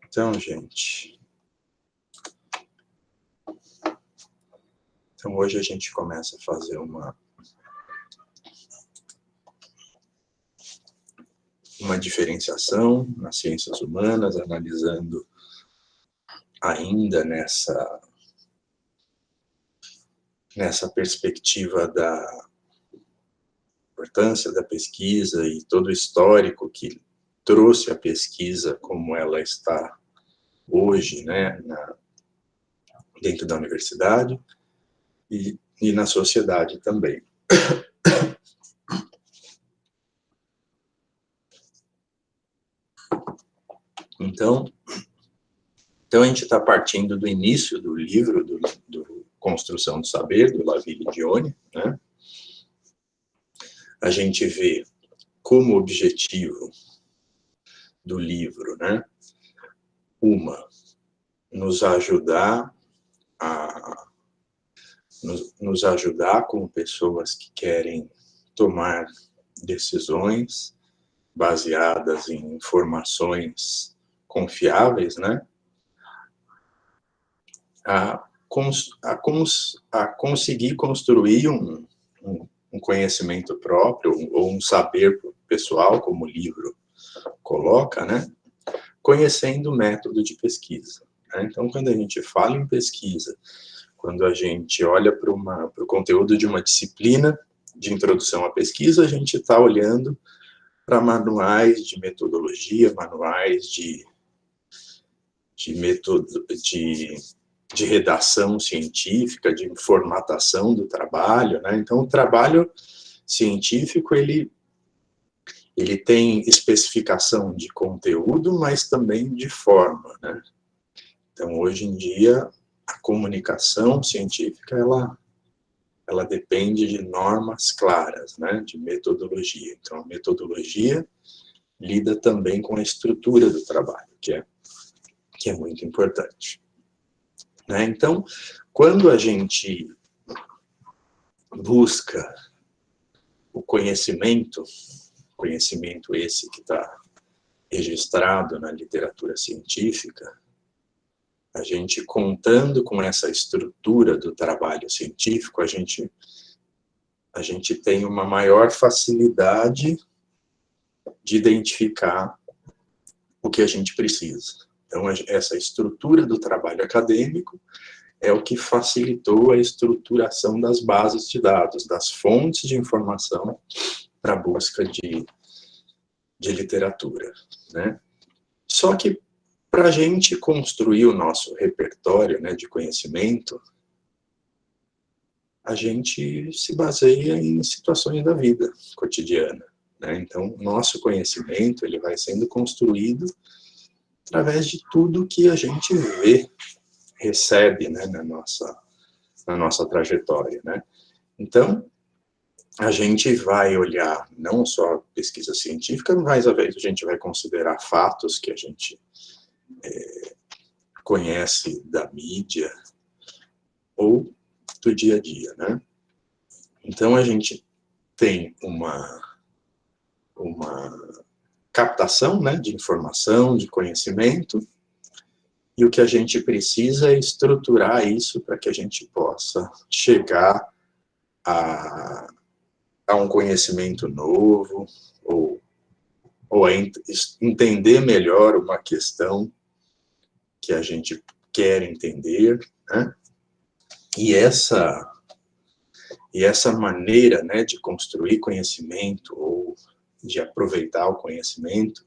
Então, gente... Então, hoje a gente começa a fazer uma diferenciação nas ciências humanas, analisando ainda nessa perspectiva da importância da pesquisa e todo o histórico que trouxe a pesquisa como ela está hoje, né, dentro da universidade e na sociedade também. Então a gente está partindo do início do livro, do Construção do Saber, do Laville-Dione, né? A gente vê como objetivo do livro, né, nos ajudar como pessoas que querem tomar decisões baseadas em informações confiáveis, né, a conseguir construir um conhecimento próprio ou um saber pessoal, como o livro coloca, né, conhecendo o método de pesquisa, né? Então, quando a gente fala em pesquisa, quando a gente olha para o conteúdo de uma disciplina de introdução à pesquisa, a gente está olhando para manuais de metodologia, manuais de redação científica, de formatação do trabalho, né? Então, o trabalho científico, ele tem especificação de conteúdo, mas também de forma, né? Então, hoje em dia, a comunicação científica, ela depende de normas claras, né? De metodologia. Então, a metodologia lida também com a estrutura do trabalho, que é muito importante, né? Então, quando a gente busca o conhecimento esse que está registrado na literatura científica, a gente contando com essa estrutura do trabalho científico, a gente tem uma maior facilidade de identificar o que a gente precisa. Então, essa estrutura do trabalho acadêmico é o que facilitou a estruturação das bases de dados, das fontes de informação para a busca de literatura, né? Só que para a gente construir o nosso repertório, né, de conhecimento, a gente se baseia em situações da vida cotidiana, né? Então, o nosso conhecimento, ele vai sendo construído através de tudo que a gente vê, recebe, né, na nossa trajetória, né? Então, a gente vai olhar não só a pesquisa científica, mas às vezes a gente vai considerar fatos que a gente conhece da mídia ou do dia a dia, né? Então, a gente tem uma captação, né, de informação, de conhecimento, e o que a gente precisa é estruturar isso para que a gente possa chegar a um conhecimento novo, ou a entender melhor uma questão que a gente quer entender, né? E essa maneira, né, de construir conhecimento ou de aproveitar o conhecimento,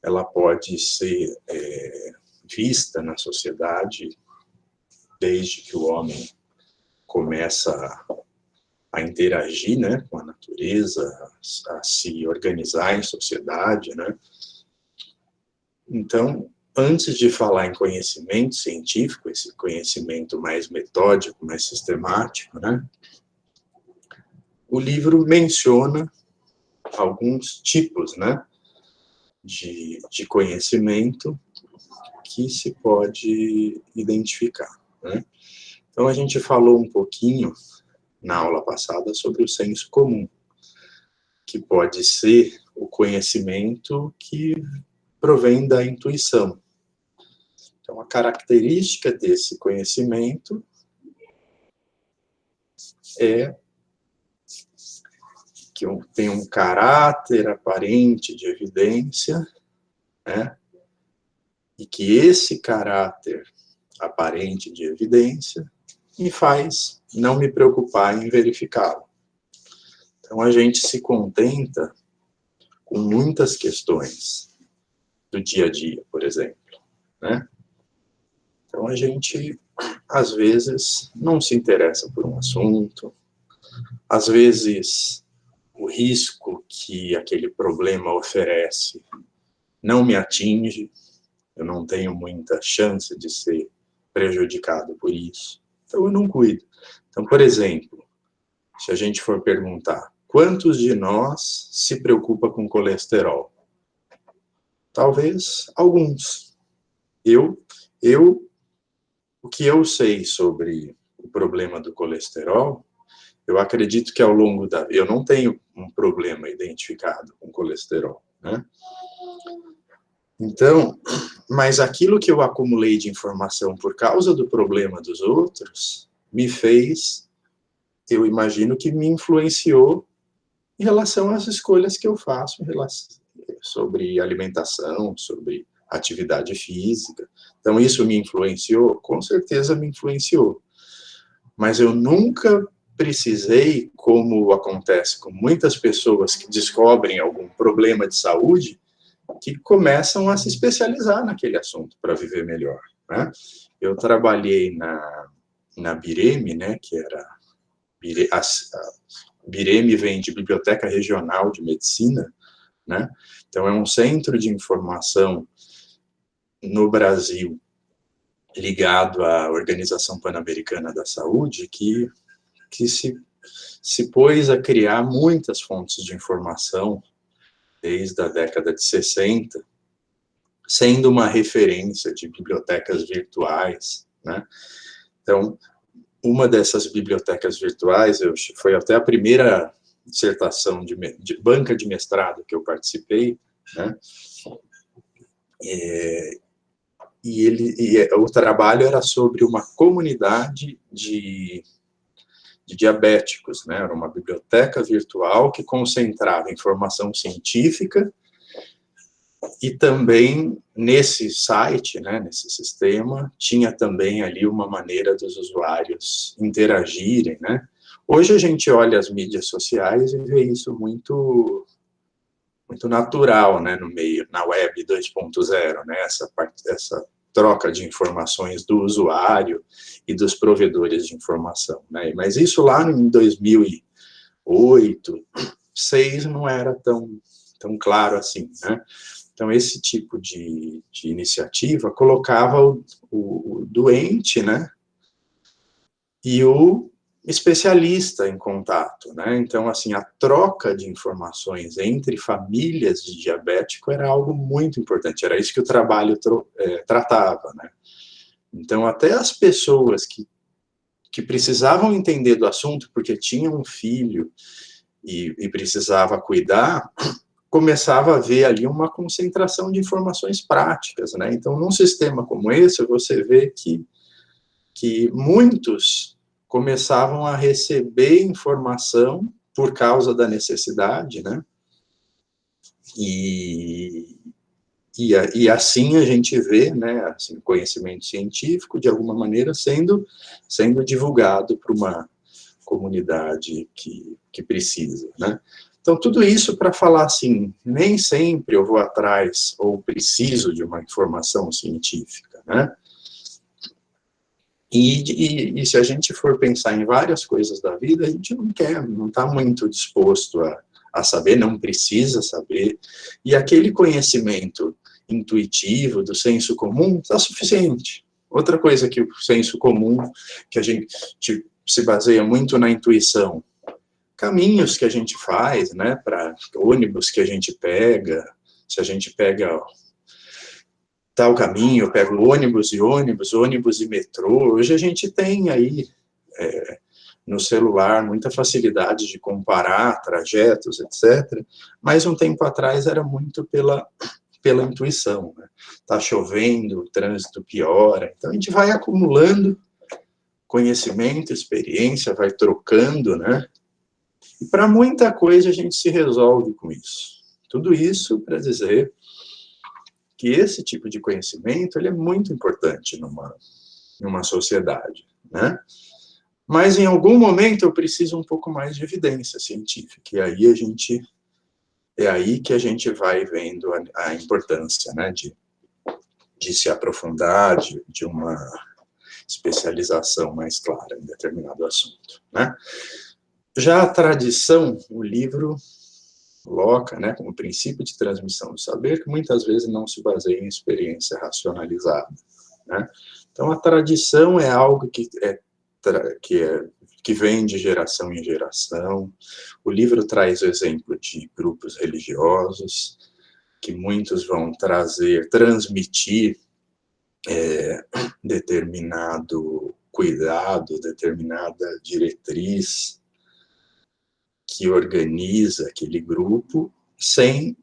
ela pode ser vista na sociedade desde que o homem começa a interagir, né, com a natureza, a se organizar em sociedade, né? Então, antes de falar em conhecimento científico, esse conhecimento mais metódico, mais sistemático, né, o livro menciona alguns tipos, né, de conhecimento que se pode identificar, né? Então, a gente falou um pouquinho na aula passada sobre o senso comum, que pode ser o conhecimento que provém da intuição. Então, a característica desse conhecimento é que tem um caráter aparente de evidência, né? E que esse caráter aparente de evidência me faz não me preocupar em verificá-lo. Então, a gente se contenta com muitas questões do dia a dia, por exemplo, né? Então, a gente, às vezes, não se interessa por um assunto, às vezes, o risco que aquele problema oferece não me atinge, eu não tenho muita chance de ser prejudicado por isso, então eu não cuido. Então, por exemplo, se a gente for perguntar, quantos de nós se preocupa com colesterol? Talvez alguns. O que eu sei sobre o problema do colesterol, eu acredito que ao longo da... Eu não tenho um problema identificado com colesterol, né? Então, mas aquilo que eu acumulei de informação por causa do problema dos outros, me fez, eu imagino que me influenciou em relação às escolhas que eu faço sobre alimentação, sobre atividade física. Então, isso me influenciou? Com certeza me influenciou. Mas eu nunca precisei, como acontece com muitas pessoas que descobrem algum problema de saúde, que começam a se especializar naquele assunto para viver melhor, né? Eu trabalhei na Bireme, né, que era... A Bireme vem de Biblioteca Regional de Medicina, né? Então, é um centro de informação no Brasil ligado à Organização Pan-Americana da Saúde, que se pôs a criar muitas fontes de informação desde a década de 60, sendo uma referência de bibliotecas virtuais, né? Então, uma dessas bibliotecas virtuais, foi até a primeira dissertação de banca de mestrado que eu participei, né? O trabalho era sobre uma comunidade de diabéticos, né? Era uma biblioteca virtual que concentrava informação científica e também nesse site, né, nesse sistema, tinha também ali uma maneira dos usuários interagirem, né? Hoje a gente olha as mídias sociais e vê isso muito natural, né, no meio, na web 2.0, né, essa troca de informações do usuário e dos provedores de informação, né? Mas isso lá em 2008, 2006 não era tão claro assim, né? Então, esse tipo de iniciativa colocava o doente, né, e o especialista em contato, né? Então, assim, a troca de informações entre famílias de diabético era algo muito importante, era isso que o trabalho tratava, né? Então, até as pessoas que precisavam entender do assunto, porque tinham um filho e precisava cuidar, começava a ver ali uma concentração de informações práticas, né? Então, num sistema como esse, você vê que muitos começavam a receber informação por causa da necessidade, né? E assim a gente vê, né, assim, conhecimento científico, de alguma maneira, sendo divulgado para uma comunidade que precisa, né? Então, tudo isso para falar assim, nem sempre eu vou atrás ou preciso de uma informação científica, né? E se a gente for pensar em várias coisas da vida, a gente não está muito disposto a saber, não precisa saber, e aquele conhecimento intuitivo, do senso comum, está suficiente. Outra coisa que o senso comum, que a gente se baseia muito na intuição, caminhos que a gente faz, né, para ônibus que a gente pega, se a gente pega tal caminho, eu pego ônibus e metrô, hoje a gente tem aí no celular, muita facilidade de comparar trajetos, etc. Mas um tempo atrás era muito pela intuição, né? Tá chovendo, o trânsito piora, então a gente vai acumulando conhecimento, experiência, vai trocando, né? E para muita coisa a gente se resolve com isso. Tudo isso para dizer que esse tipo de conhecimento ele é muito importante numa sociedade, né? Mas em algum momento eu preciso um pouco mais de evidência científica, e aí é aí que a gente vai vendo a importância, né, de se aprofundar, de uma especialização mais clara em determinado assunto, né? Já a tradição, o livro coloca, né, como princípio de transmissão do saber, que muitas vezes não se baseia em experiência racionalizada, né? Então, a tradição é algo que vem de geração em geração. O livro traz o exemplo de grupos religiosos, que muitos vão transmitir determinado cuidado, determinada diretriz que organiza aquele grupo sem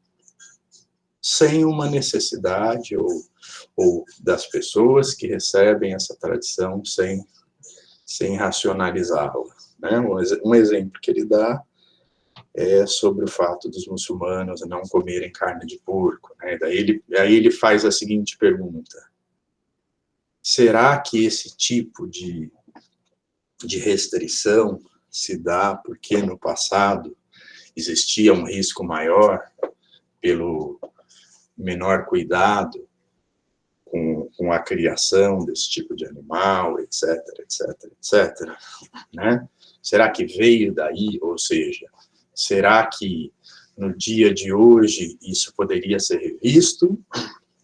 uma necessidade ou das pessoas que recebem essa tradição sem racionalizá-la, né? Um exemplo que ele dá é sobre o fato dos muçulmanos não comerem carne de porco, né? Aí ele faz a seguinte pergunta: será que esse tipo de restrição se dá porque no passado existia um risco maior pelo menor cuidado com a criação desse tipo de animal, etc, etc, etc, né? Será que veio daí? Ou seja, será que no dia de hoje isso poderia ser revisto,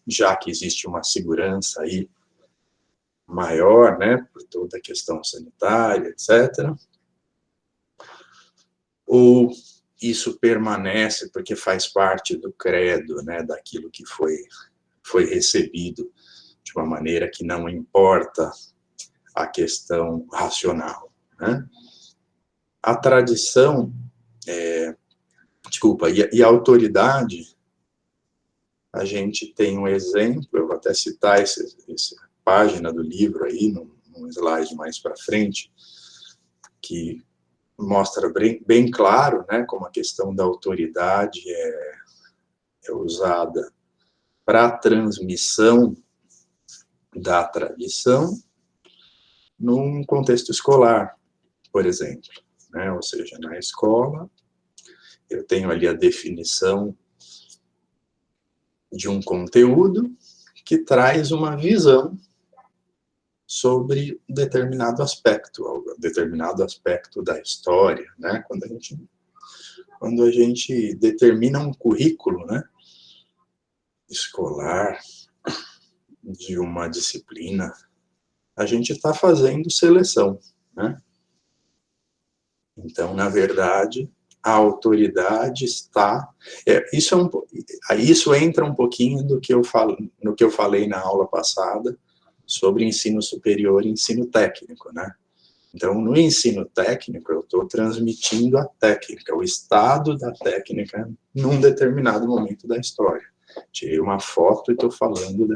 já que existe uma segurança aí maior, né, por toda a questão sanitária, etc. Ou isso permanece porque faz parte do credo, né, daquilo que foi recebido de uma maneira que não importa a questão racional, né? A tradição, e a autoridade, a gente tem um exemplo, eu vou até citar essa página do livro aí, num slide mais para frente, que mostra bem claro, né, como a questão da autoridade é usada para a transmissão da tradição num contexto escolar, por exemplo, né? Ou seja, na escola, eu tenho ali a definição de um conteúdo que traz uma visão sobre determinado aspecto da história, né? Quando a gente determina um currículo, né, escolar de uma disciplina, a gente está fazendo seleção, né? Então, na verdade, a autoridade está... Isso entra um pouquinho no que eu falei na aula passada sobre ensino superior e ensino técnico, né? Então, no ensino técnico, eu estou transmitindo a técnica, o estado da técnica num determinado momento da história. Tirei uma foto e estou falando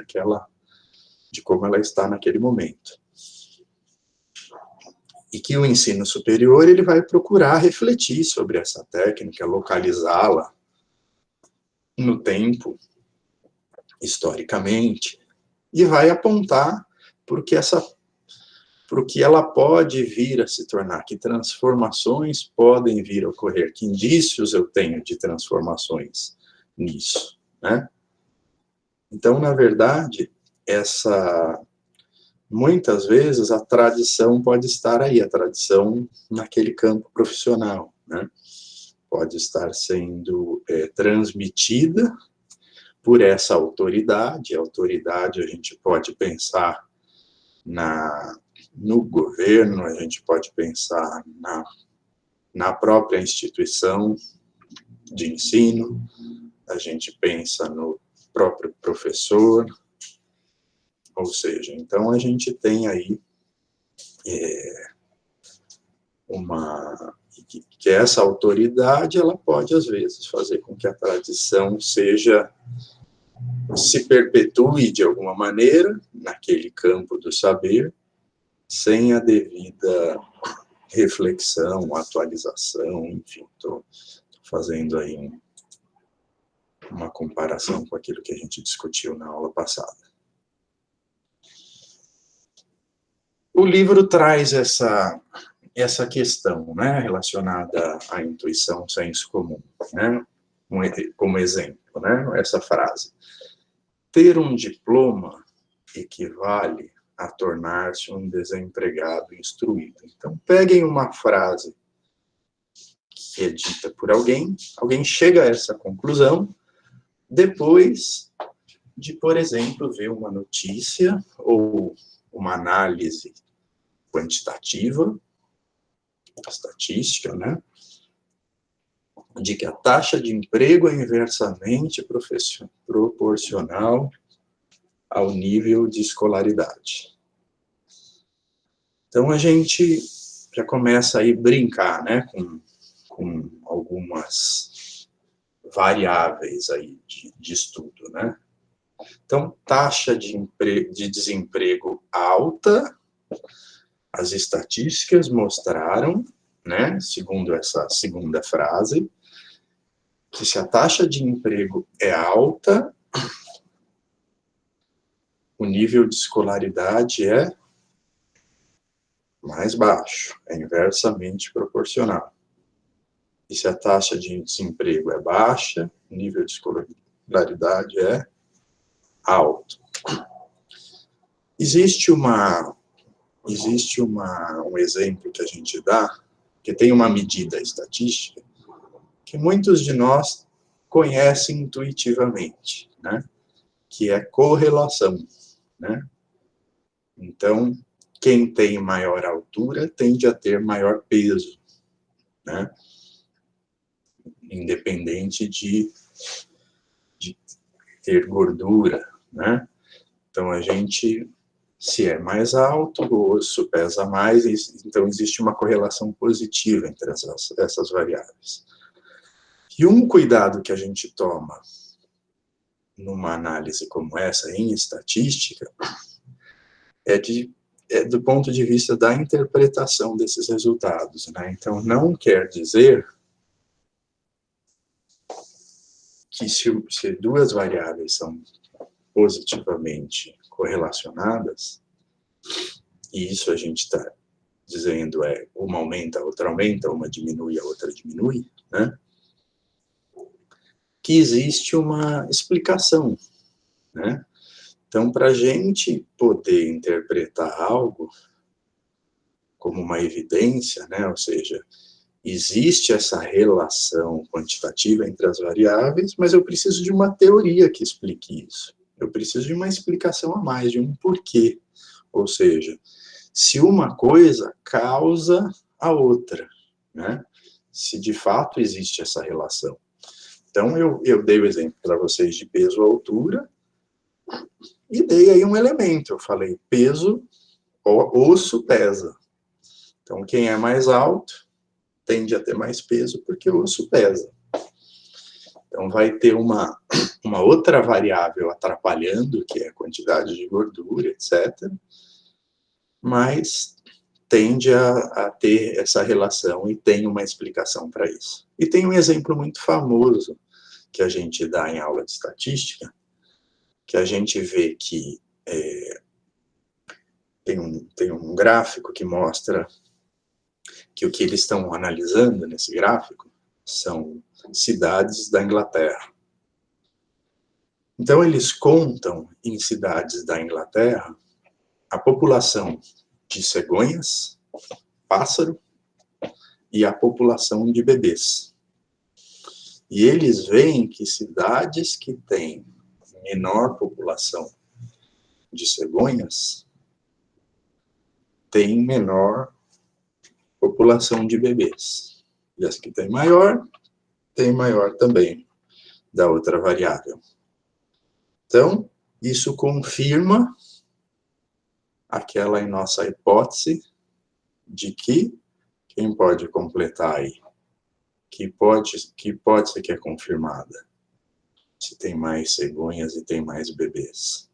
de como ela está naquele momento. E que o ensino superior ele vai procurar refletir sobre essa técnica, localizá-la no tempo, historicamente, e vai apontar para o que ela pode vir a se tornar, que transformações podem vir a ocorrer, que indícios eu tenho de transformações nisso, né? Então, na verdade, muitas vezes a tradição pode estar aí, a tradição naquele campo profissional, né? Pode estar sendo transmitida por essa autoridade. A autoridade a gente pode pensar no governo, a gente pode pensar na própria instituição de ensino, a gente pensa no próprio professor, ou seja, então a gente tem aí que essa autoridade, ela pode, às vezes, fazer com que a tradição se perpetue de alguma maneira, naquele campo do saber, sem a devida reflexão, atualização, enfim, estou fazendo aí uma comparação com aquilo que a gente discutiu na aula passada. O livro traz essa questão, né, relacionada à intuição, senso comum, né, como exemplo, né, essa frase. Ter um diploma equivale a tornar-se um desempregado instruído. Então, peguem uma frase que é dita por alguém chega a essa conclusão depois de, por exemplo, ver uma notícia ou uma análise quantitativa, estatística, né, de que a taxa de emprego é inversamente proporcional ao nível de escolaridade. Então, a gente já começa aí a brincar, né, com algumas variáveis aí de estudo, né. Então, taxa de desemprego alta, as estatísticas mostraram, né, segundo essa segunda frase, que se a taxa de emprego é alta, o nível de escolaridade é mais baixo, é inversamente proporcional. E se a taxa de desemprego é baixa, o nível de escolaridade é alto. Existe um exemplo que a gente dá, que tem uma medida estatística, que muitos de nós conhecem intuitivamente, né? Que é correlação, né? Então, quem tem maior altura tende a ter maior peso, né? Independente de ter gordura, né? Então, se é mais alto, o osso pesa mais, então existe uma correlação positiva entre essas variáveis. E um cuidado que a gente toma numa análise como essa, em estatística, é do ponto de vista da interpretação desses resultados, né? Então, não quer dizer que se duas variáveis são positivamente correlacionadas, e isso a gente está dizendo uma aumenta, a outra aumenta, uma diminui, a outra diminui, né? Que existe uma explicação, né? Então, para a gente poder interpretar algo como uma evidência, né? Ou seja, existe essa relação quantitativa entre as variáveis, mas eu preciso de uma teoria que explique isso. Eu preciso de uma explicação a mais, de um porquê. Ou seja, se uma coisa causa a outra, né? Se de fato existe essa relação. Então, eu dei o exemplo para vocês de peso ou altura, e dei aí um elemento. Eu falei, peso, osso pesa. Então, quem é mais alto tende a ter mais peso porque o osso pesa. Então, vai ter uma outra variável atrapalhando, que é a quantidade de gordura, etc. Mas tende a ter essa relação e tem uma explicação para isso. E tem um exemplo muito famoso que a gente dá em aula de estatística, que a gente vê que tem um gráfico que mostra que o que eles estão analisando nesse gráfico são cidades da Inglaterra. Então, eles contam em cidades da Inglaterra a população de cegonhas, pássaro, e a população de bebês. E eles veem que cidades que têm menor população de cegonhas têm menor população de bebês. E as que têm maior também da outra variável. Então, isso confirma aquela nossa hipótese de que Quem pode completar aí? Que hipótese que é confirmada? Se tem mais cegonhas e tem mais bebês.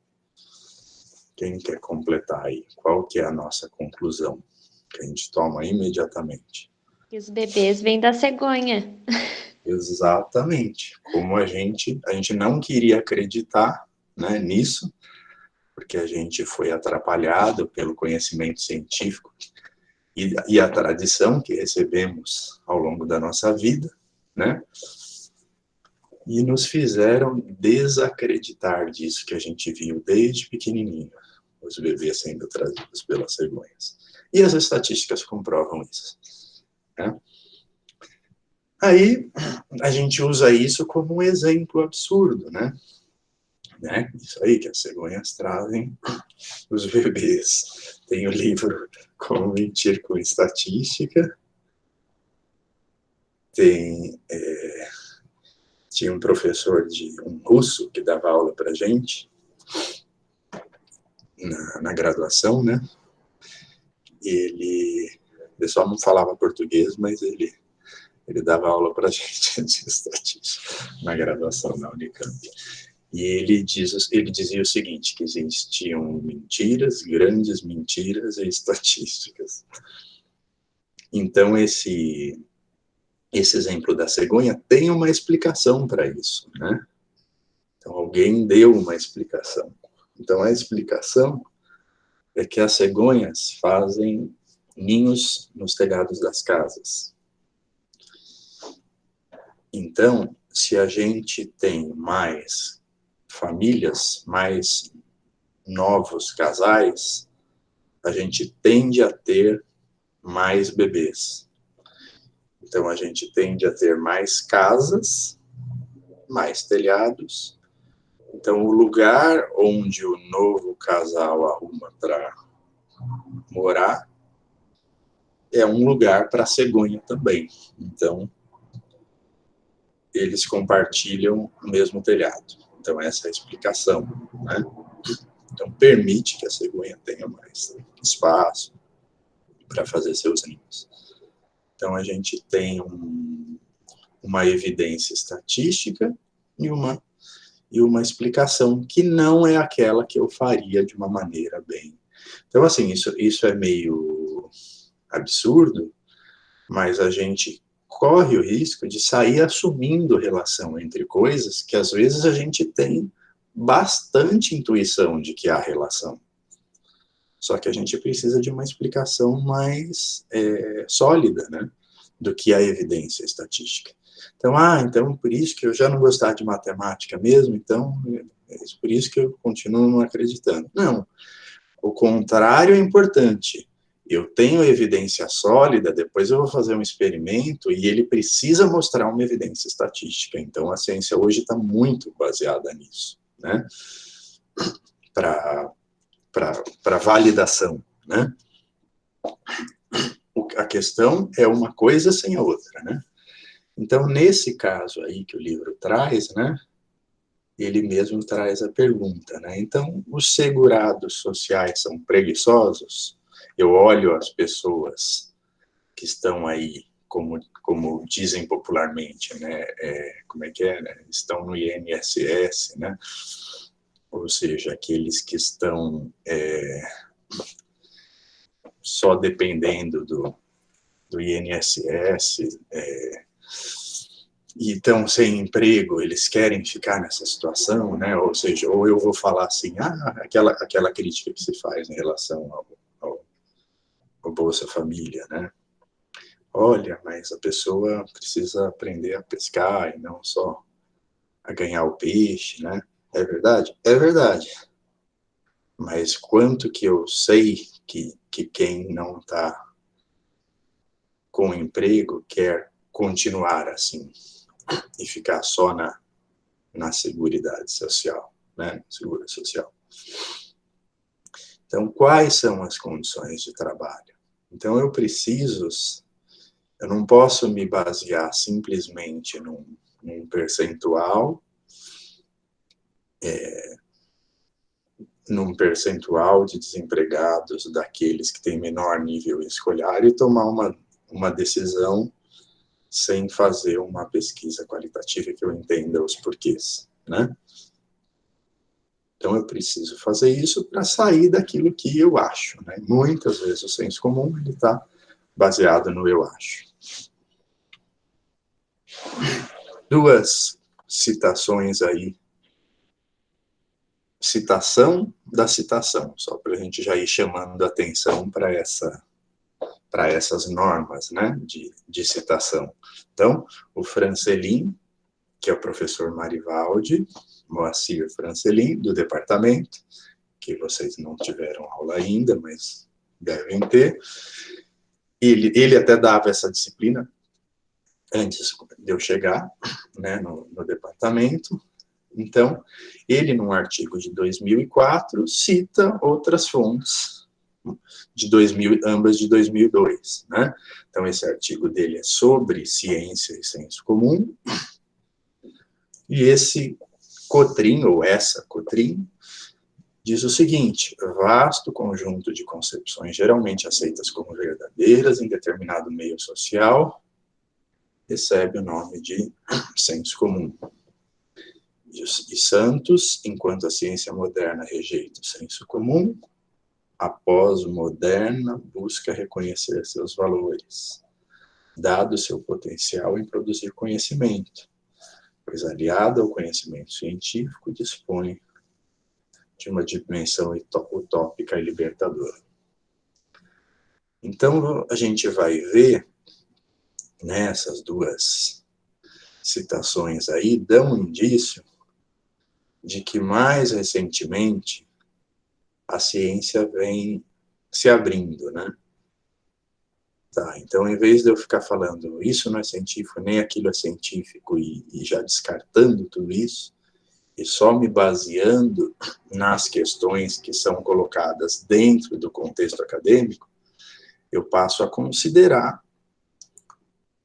Quem quer completar aí? Qual que é a nossa conclusão? Que a gente toma imediatamente. E os bebês vêm da cegonha. Exatamente. Como a gente não queria acreditar, né, nisso, porque a gente foi atrapalhado pelo conhecimento científico e a tradição que recebemos ao longo da nossa vida, né? E nos fizeram desacreditar disso que a gente viu desde pequenininho, os bebês sendo trazidos pelas cegonhas. E as estatísticas comprovam isso, né? Aí a gente usa isso como um exemplo absurdo, né? Isso aí que as cegonhas trazem os bebês. Tem o livro Como Mentir com Estatística. Tinha um professor um russo que dava aula para gente na graduação, né? Ele só não falava português, mas ele dava aula para gente de estatística na graduação na Unicamp. E ele dizia o seguinte, que existiam mentiras, grandes mentiras e estatísticas. Então, esse exemplo da cegonha tem uma explicação para isso, né? Então, alguém deu uma explicação. Então, a explicação é que as cegonhas fazem ninhos nos telhados das casas. Então, se a gente tem mais famílias, mais novos casais, a gente tende a ter mais bebês. Então, a gente tende a ter mais casas, mais telhados. Então, o lugar onde o novo casal arruma para morar é um lugar para a cegonha também. Então, eles compartilham o mesmo telhado. Então, essa é a explicação, né? Então, permite que a cegonha tenha mais espaço para fazer seus ninhos. Então, a gente tem uma evidência estatística e uma explicação que não é aquela que eu faria de uma maneira bem. Então, assim, isso é meio absurdo, mas a gente corre o risco de sair assumindo relação entre coisas que às vezes a gente tem bastante intuição de que há relação. Só que a gente precisa de uma explicação mais sólida, né, do que a evidência estatística. Então por isso que eu já não gostava de matemática mesmo, então por isso que eu continuo não acreditando. Não, o contrário é importante. Eu tenho evidência sólida, depois eu vou fazer um experimento e ele precisa mostrar uma evidência estatística. Então, a ciência hoje está muito baseada nisso, né? Para validação, né? A questão é uma coisa sem a outra, né? Então, nesse caso aí que o livro traz, né? Ele mesmo traz a pergunta, né? Então, os segurados sociais são preguiçosos? Eu olho as pessoas que estão aí, como dizem popularmente, né? Como é que é? Né? Estão no INSS, né? Ou seja, aqueles que estão só dependendo do INSS, e estão sem emprego, eles querem ficar nessa situação, né? Ou seja, ou eu vou falar assim, aquela crítica que se faz em relação ao Bolsa Família, né? Olha, mas a pessoa precisa aprender a pescar e não só a ganhar o peixe, né? É verdade? É verdade. Mas quanto que eu sei que quem não está com emprego quer continuar assim e ficar só na Seguridade Social, né? Seguro Social. Então, quais são as condições de trabalho? Então, eu não posso me basear simplesmente num percentual, de desempregados daqueles que têm menor nível escolar e tomar uma decisão sem fazer uma pesquisa qualitativa que eu entenda os porquês, né? Então, eu preciso fazer isso para sair daquilo que eu acho, né? Muitas vezes o senso comum está baseado no eu acho. Duas citações aí. Citação da citação, só para a gente já ir chamando a atenção para essas normas, né, de citação. Então, o Francelin, que é o professor Marivaldi, Moacir Francelin, do departamento, que vocês não tiveram aula ainda, mas devem ter. Ele até dava essa disciplina antes de eu chegar, né, no departamento. Então, ele, num artigo de 2004, cita outras fontes, ambas de 2002, né? Então, esse artigo dele é sobre ciência e senso comum, e esse Cotrim, ou essa Cotrim, diz o seguinte: vasto conjunto de concepções geralmente aceitas como verdadeiras em determinado meio social recebe o nome de senso comum. E Santos, enquanto a ciência moderna rejeita o senso comum, a pós-moderna busca reconhecer seus valores, dado seu potencial em produzir conhecimento, pois aliada ao conhecimento científico dispõe de uma dimensão utópica e libertadora. Então, a gente vai ver, né, essas duas citações aí dão um indício de que mais recentemente a ciência vem se abrindo, né? Tá, então, em vez de eu ficar falando isso não é científico, nem aquilo é científico, e já descartando tudo isso, e só me baseando nas questões que são colocadas dentro do contexto acadêmico, eu passo a considerar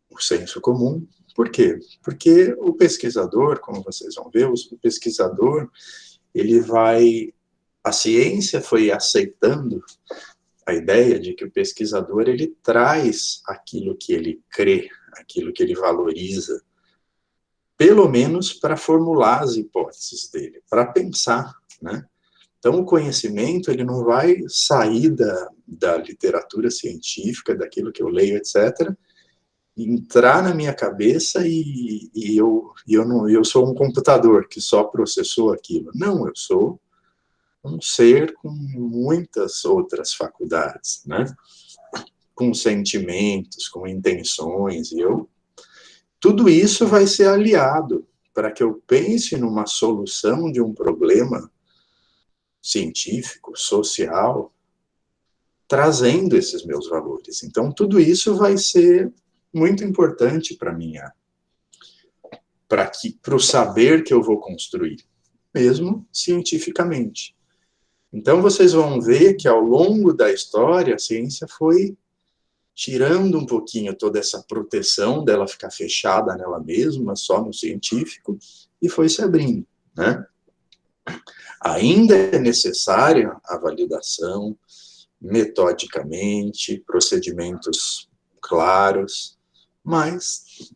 o senso comum. Por quê? Porque o pesquisador, como vocês vão ver, o pesquisador, a ciência foi aceitando a ideia de que o pesquisador, ele traz aquilo que ele crê, aquilo que ele valoriza, pelo menos para formular as hipóteses dele, para pensar, né? Então, o conhecimento, ele não vai sair da literatura científica, daquilo que eu leio, etc., entrar na minha cabeça e eu sou um computador que só processou aquilo. Não, eu sou um ser com muitas outras faculdades, né? Com sentimentos, com intenções, tudo isso vai ser aliado para que eu pense numa solução de um problema científico, social, trazendo esses meus valores. Então, tudo isso vai ser muito importante para o saber que eu vou construir, mesmo cientificamente. Então, vocês vão ver que ao longo da história, a ciência foi tirando um pouquinho toda essa proteção dela ficar fechada nela mesma, só no científico, e foi se abrindo, né? Ainda é necessária a validação, metodicamente, procedimentos claros, mas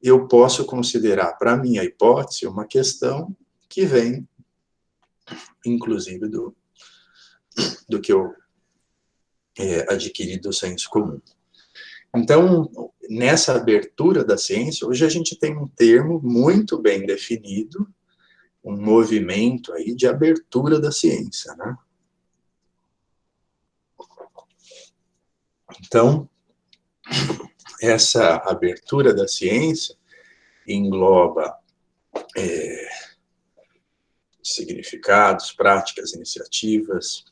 eu posso considerar para a minha hipótese uma questão que vem, inclusive, do que eu adquiri do senso comum. Então, nessa abertura da ciência, hoje a gente tem um termo muito bem definido, um movimento aí de abertura da ciência, né? Então, essa abertura da ciência engloba significados, práticas, iniciativas,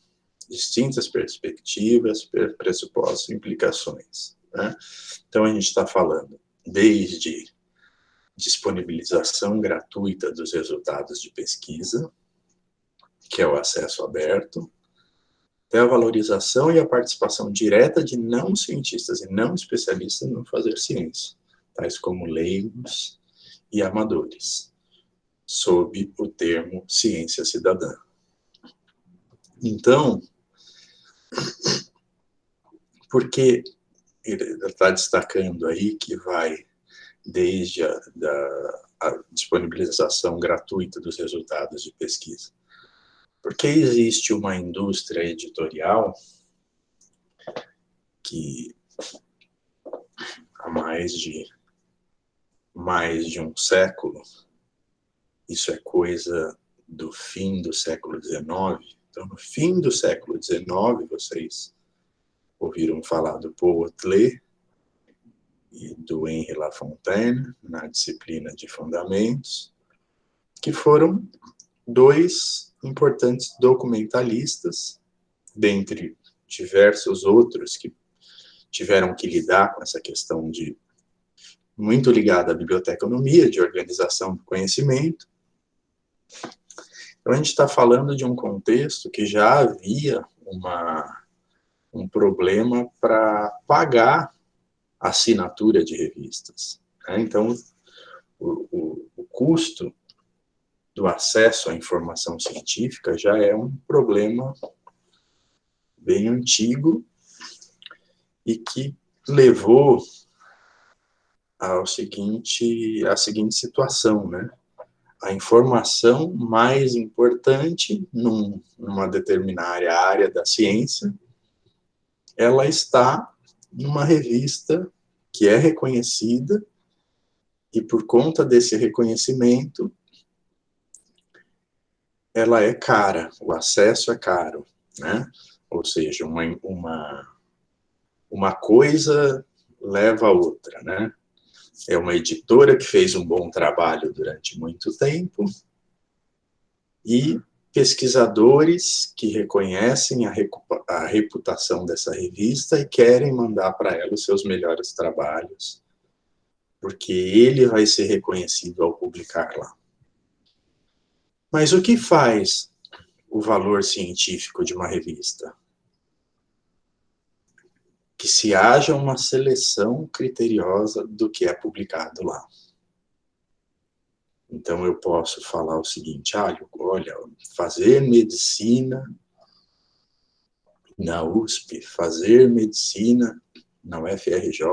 distintas perspectivas, pressupostos e implicações, né? Então, a gente está falando desde disponibilização gratuita dos resultados de pesquisa, que é o acesso aberto, até a valorização e a participação direta de não cientistas e não especialistas no fazer ciência, tais como leigos e amadores, sob o termo ciência cidadã. Então, porque ele está destacando aí que vai desde a disponibilização gratuita dos resultados de pesquisa. Porque existe uma indústria editorial que há mais de um século, isso é coisa do fim do século XIX. Então, no fim do século XIX, vocês ouviram falar do Paul Otlet e do Henri Lafontaine, na disciplina de Fundamentos, que foram dois importantes documentalistas, dentre diversos outros que tiveram que lidar com essa questão muito ligada à biblioteconomia, de organização do conhecimento. Então, a gente está falando de um contexto que já havia um problema para pagar a assinatura de revistas, né? Então, o custo do acesso à informação científica já é um problema bem antigo e que levou à seguinte situação, né? A informação mais importante numa determinada área da ciência, ela está numa revista que é reconhecida e, por conta desse reconhecimento, ela é cara, o acesso é caro, né? Ou seja, uma coisa leva a outra, né? É uma editora que fez um bom trabalho durante muito tempo e pesquisadores que reconhecem a reputação dessa revista e querem mandar para ela os seus melhores trabalhos, porque ele vai ser reconhecido ao publicar lá. Mas o que faz o valor científico de uma revista? Que se haja uma seleção criteriosa do que é publicado lá. Então, eu posso falar o seguinte: olha, fazer medicina na USP, fazer medicina na UFRJ,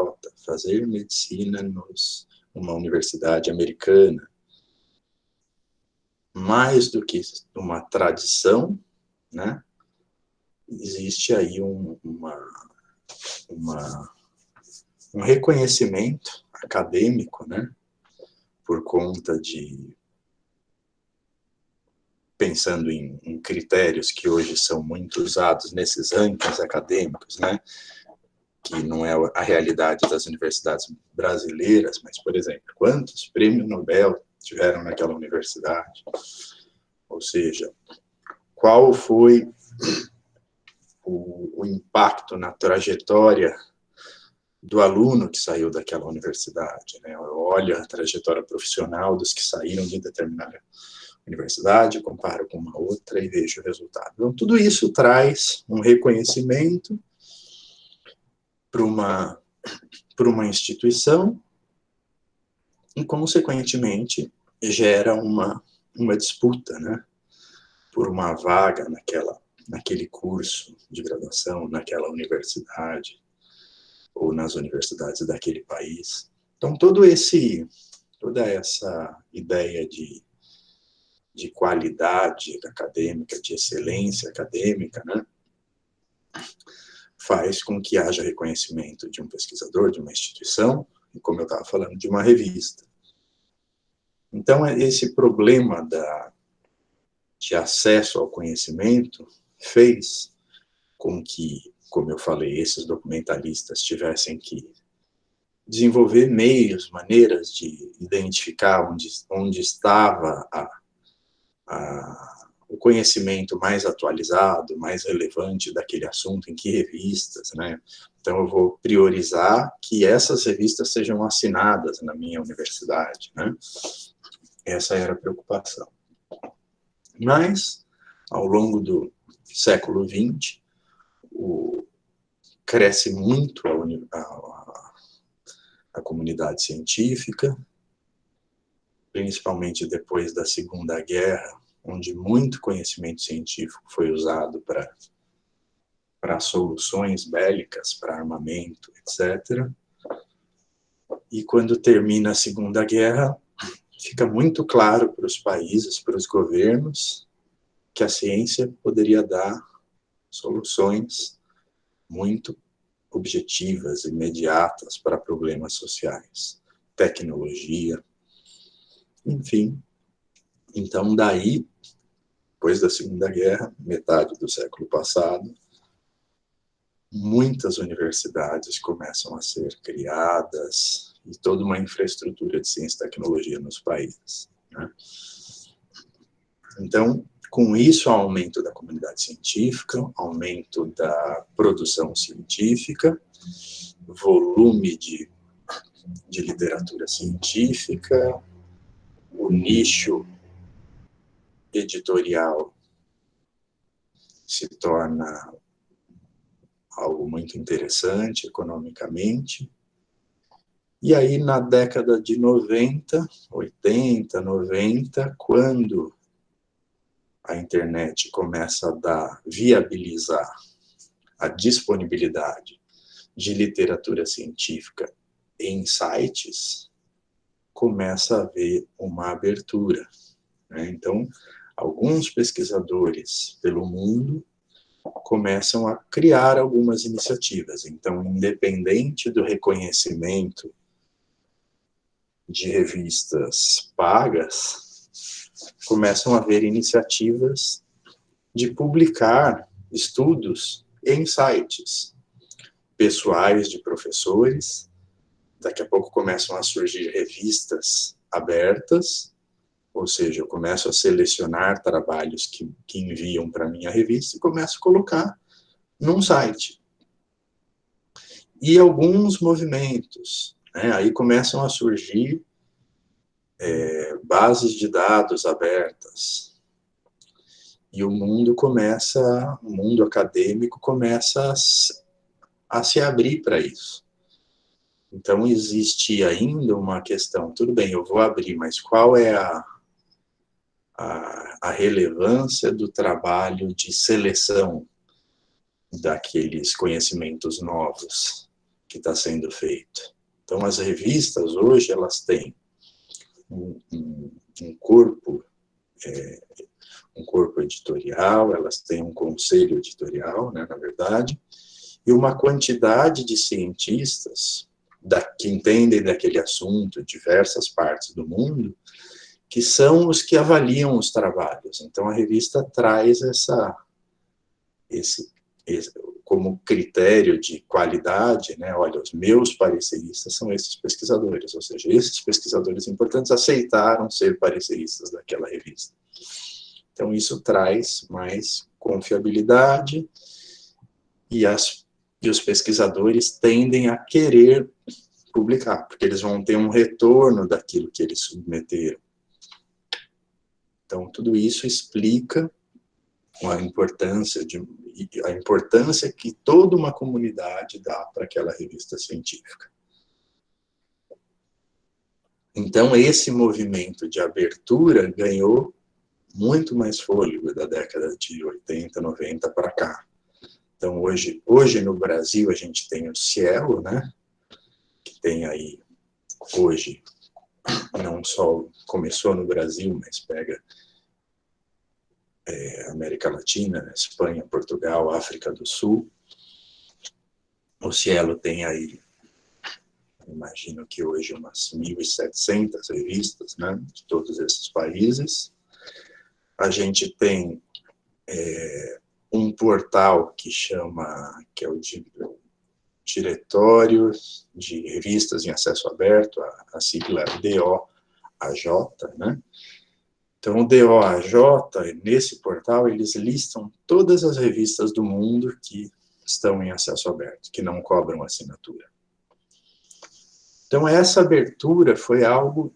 fazer medicina numa universidade americana, mais do que uma tradição, né? Existe aí um reconhecimento acadêmico, né? Por conta pensando em critérios que hoje são muito usados nesses rankings acadêmicos, né? Que não é a realidade das universidades brasileiras, mas, por exemplo, quantos prêmios Nobel tiveram naquela universidade? Ou seja, qual foi o impacto na trajetória do aluno que saiu daquela universidade, né? Eu olho a trajetória profissional dos que saíram de determinada universidade, comparo com uma outra e vejo o resultado. Então, tudo isso traz um reconhecimento para uma instituição e, consequentemente, gera uma disputa, né? Por uma vaga naquele curso de graduação, naquela universidade, ou nas universidades daquele país. Então, toda essa ideia de qualidade acadêmica, de excelência acadêmica, né, faz com que haja reconhecimento de um pesquisador, de uma instituição, e, como eu estava falando, de uma revista. Então, esse problema de acesso ao conhecimento fez com que, como eu falei, esses documentalistas tivessem que desenvolver meios, maneiras de identificar onde estava o conhecimento mais atualizado, mais relevante daquele assunto, em que revistas, né? Então, eu vou priorizar que essas revistas sejam assinadas na minha universidade, né? Essa era a preocupação. Mas, ao longo do século XX, cresce muito a comunidade científica, principalmente depois da Segunda Guerra, onde muito conhecimento científico foi usado para para soluções bélicas, para armamento, etc. E quando termina a Segunda Guerra, fica muito claro para os países, para os governos, que a ciência poderia dar soluções muito objetivas, imediatas para problemas sociais, tecnologia, enfim. Então, daí, depois da Segunda Guerra, metade do século passado, muitas universidades começam a ser criadas e toda uma infraestrutura de ciência e tecnologia nos países, né? Então, com isso, há aumento da comunidade científica, aumento da produção científica, volume de literatura científica, o nicho editorial se torna algo muito interessante economicamente. E aí, na década de 90, 80, 90, quando a internet começa a viabilizar a disponibilidade de literatura científica em sites, começa a haver uma abertura, né? Então, alguns pesquisadores pelo mundo começam a criar algumas iniciativas. Então, independente do reconhecimento de revistas pagas, começam a haver iniciativas de publicar estudos em sites pessoais de professores. Daqui a pouco começam a surgir revistas abertas, ou seja, eu começo a selecionar trabalhos que enviam para a minha revista e começo a colocar num site. E alguns movimentos, né? Aí começam a surgir bases de dados abertas. E o mundo acadêmico começa a se abrir para isso. Então, existe ainda uma questão, tudo bem, eu vou abrir, mas qual é a relevância do trabalho de seleção daqueles conhecimentos novos que está sendo feito? Então, as revistas hoje, elas têm um corpo editorial, elas têm um conselho editorial, né, na verdade, e uma quantidade de cientistas que entendem daquele assunto, diversas partes do mundo, que são os que avaliam os trabalhos. Então, a revista traz esse como critério de qualidade, né? Olha, os meus pareceristas são esses pesquisadores, ou seja, esses pesquisadores importantes aceitaram ser pareceristas daquela revista. Então, isso traz mais confiabilidade e os pesquisadores tendem a querer publicar, porque eles vão ter um retorno daquilo que eles submeteram. Então, tudo isso explica a importância que toda uma comunidade dá para aquela revista científica. Então, esse movimento de abertura ganhou muito mais fôlego da década de 80, 90 para cá. Então, hoje no Brasil, a gente tem o Cielo, né? Que tem aí, hoje, não só começou no Brasil, mas pega América Latina, Espanha, Portugal, África do Sul. O Cielo tem aí, imagino que hoje, umas 1.700 revistas, né, de todos esses países. A gente tem um portal que é o Diretório de Revistas em Acesso Aberto, a sigla DOAJ, né? Então, o DOAJ, nesse portal, eles listam todas as revistas do mundo que estão em acesso aberto, que não cobram assinatura. Então, essa abertura foi algo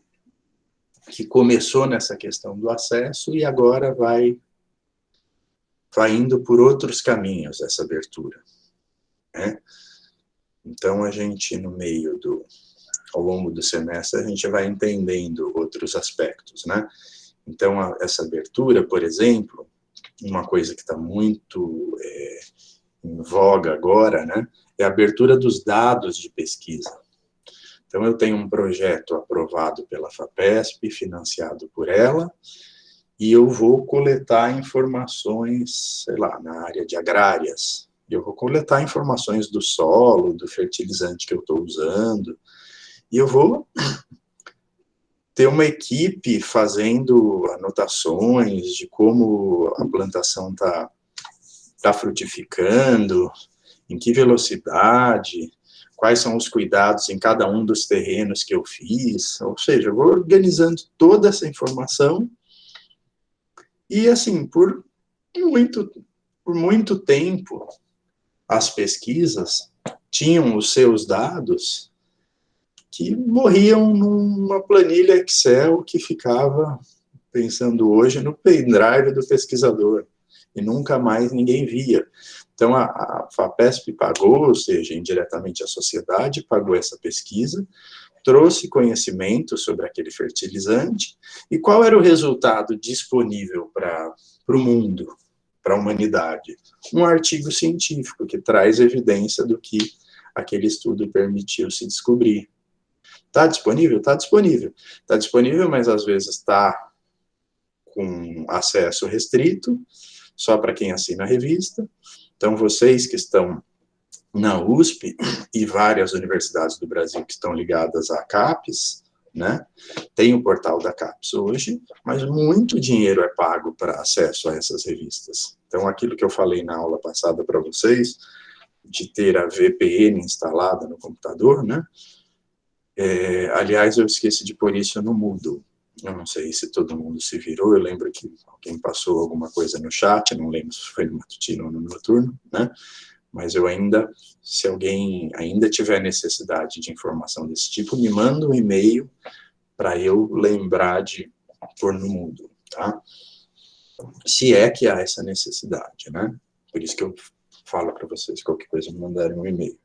que começou nessa questão do acesso e agora vai indo por outros caminhos, essa abertura, né? Então, a gente, ao longo do semestre, a gente vai entendendo outros aspectos, né? Então, essa abertura, por exemplo, uma coisa que está muito em voga agora, né, é a abertura dos dados de pesquisa. Então, eu tenho um projeto aprovado pela FAPESP, financiado por ela, e eu vou coletar informações, sei lá, na área de agrárias. Eu vou coletar informações do solo, do fertilizante que eu estou usando, e eu vou ter uma equipe fazendo anotações de como a plantação está frutificando, em que velocidade, quais são os cuidados em cada um dos terrenos que eu fiz, ou seja, eu vou organizando toda essa informação e, assim, por muito tempo, as pesquisas tinham os seus dados que morriam numa planilha Excel que ficava, pensando hoje, no pendrive do pesquisador, e nunca mais ninguém via. Então, a FAPESP pagou, ou seja, indiretamente a sociedade pagou essa pesquisa, trouxe conhecimento sobre aquele fertilizante, e qual era o resultado disponível para o mundo, para a humanidade? Um artigo científico que traz evidência do que aquele estudo permitiu se descobrir. Está disponível? Está disponível. Está disponível, mas às vezes está com acesso restrito, só para quem assina a revista. Então, vocês que estão na USP e várias universidades do Brasil que estão ligadas à CAPES, né, tem o portal da CAPES hoje, mas muito dinheiro é pago para acesso a essas revistas. Então, aquilo que eu falei na aula passada para vocês, de ter a VPN instalada no computador, né, aliás, eu esqueci de pôr isso no Moodle. Eu não sei se todo mundo se virou, eu lembro que alguém passou alguma coisa no chat, não lembro se foi no matutino ou no noturno, né? Mas eu ainda, se alguém ainda tiver necessidade de informação desse tipo, me manda um e-mail para eu lembrar de pôr no Moodle, tá? Se é que há essa necessidade, né? Por isso que eu falo para vocês, qualquer coisa, me mandarem um e-mail.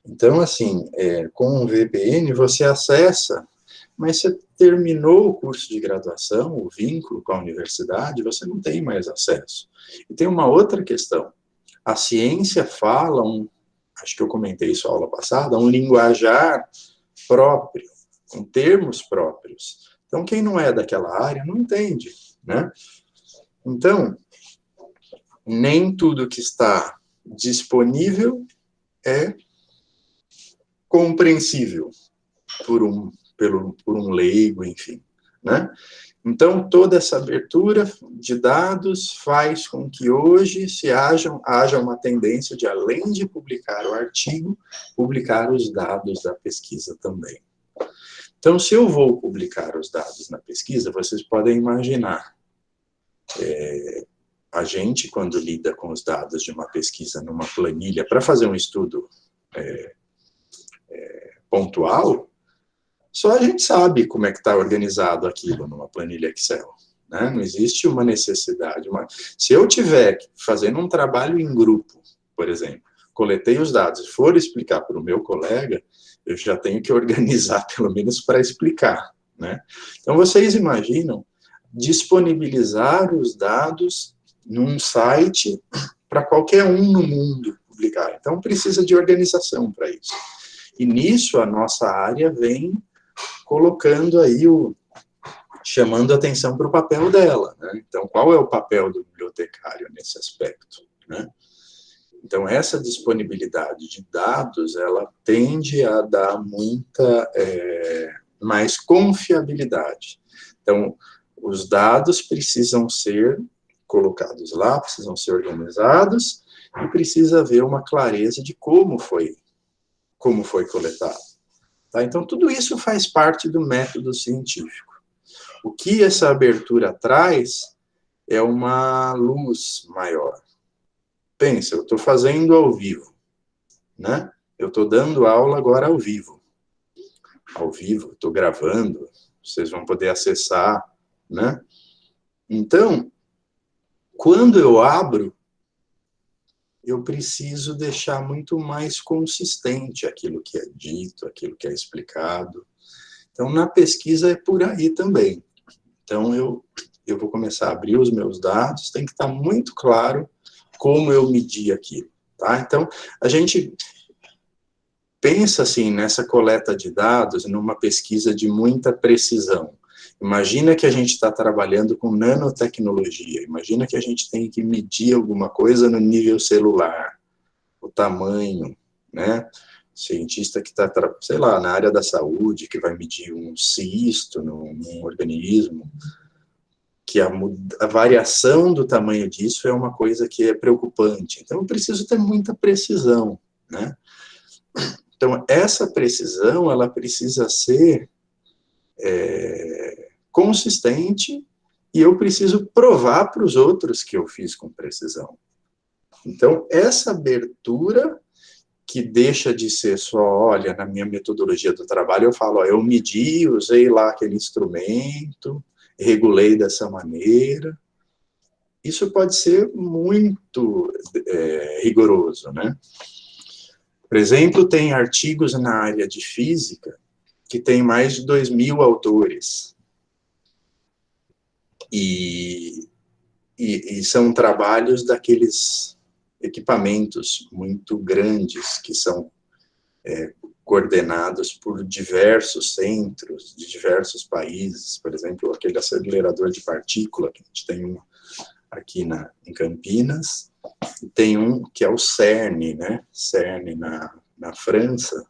Então, assim, com o VPN você acessa, mas você terminou o curso de graduação, o vínculo com a universidade, você não tem mais acesso. E tem uma outra questão. A ciência fala, acho que eu comentei isso na aula passada, um linguajar próprio, com termos próprios. Então, quem não é daquela área não entende, né? Então, nem tudo que está disponível é compreensível por um leigo, enfim, né? Então, toda essa abertura de dados faz com que hoje haja uma tendência de, além de publicar o artigo, publicar os dados da pesquisa também. Então, se eu vou publicar os dados na pesquisa, vocês podem imaginar, a gente, quando lida com os dados de uma pesquisa numa planilha, para fazer um estudo pontual, só a gente sabe como é que está organizado aquilo numa planilha Excel, né? Não existe uma necessidade. Se eu estiver fazendo um trabalho em grupo, por exemplo, coletei os dados e for explicar para o meu colega, eu já tenho que organizar pelo menos para explicar, né? Então, vocês imaginam disponibilizar os dados num site para qualquer um no mundo publicar. Então, precisa de organização para isso. E nisso, a nossa área vem colocando aí, chamando atenção para o papel dela, né? Então, qual é o papel do bibliotecário nesse aspecto, né? Então, essa disponibilidade de dados, ela tende a dar muita mais confiabilidade. Então, os dados precisam ser colocados lá, precisam ser organizados, e precisa haver uma clareza de como foi coletado. Tá? Então, tudo isso faz parte do método científico. O que essa abertura traz é uma luz maior. Pensa, eu estou fazendo ao vivo, né? Eu estou dando aula agora ao vivo. Ao vivo, estou gravando, vocês vão poder acessar, né? Então, quando eu abro, eu preciso deixar muito mais consistente aquilo que é dito, aquilo que é explicado. Então, na pesquisa é por aí também. Então, eu vou começar a abrir os meus dados, tem que estar muito claro como eu medi aquilo, tá? Então, a gente pensa assim nessa coleta de dados, numa pesquisa de muita precisão. Imagina que a gente está trabalhando com nanotecnologia, imagina que a gente tem que medir alguma coisa no nível celular, o tamanho, né? Cientista que está, sei lá, na área da saúde, que vai medir um cisto num organismo, que a variação do tamanho disso é uma coisa que é preocupante. Então, eu preciso ter muita precisão, né? Então, essa precisão, ela precisa ser consistente e eu preciso provar para os outros que eu fiz com precisão. Então, essa abertura que deixa de ser só, olha, na minha metodologia do trabalho, eu falo, ó, eu medi, usei lá aquele instrumento, regulei dessa maneira. Isso pode ser muito rigoroso, né? Por exemplo, tem artigos na área de física que tem mais de 2.000 autores. E são trabalhos daqueles equipamentos muito grandes que são coordenados por diversos centros de diversos países. Por exemplo, aquele acelerador de partícula, que a gente tem um aqui em Campinas, e tem um que é o CERN, né? CERN na França.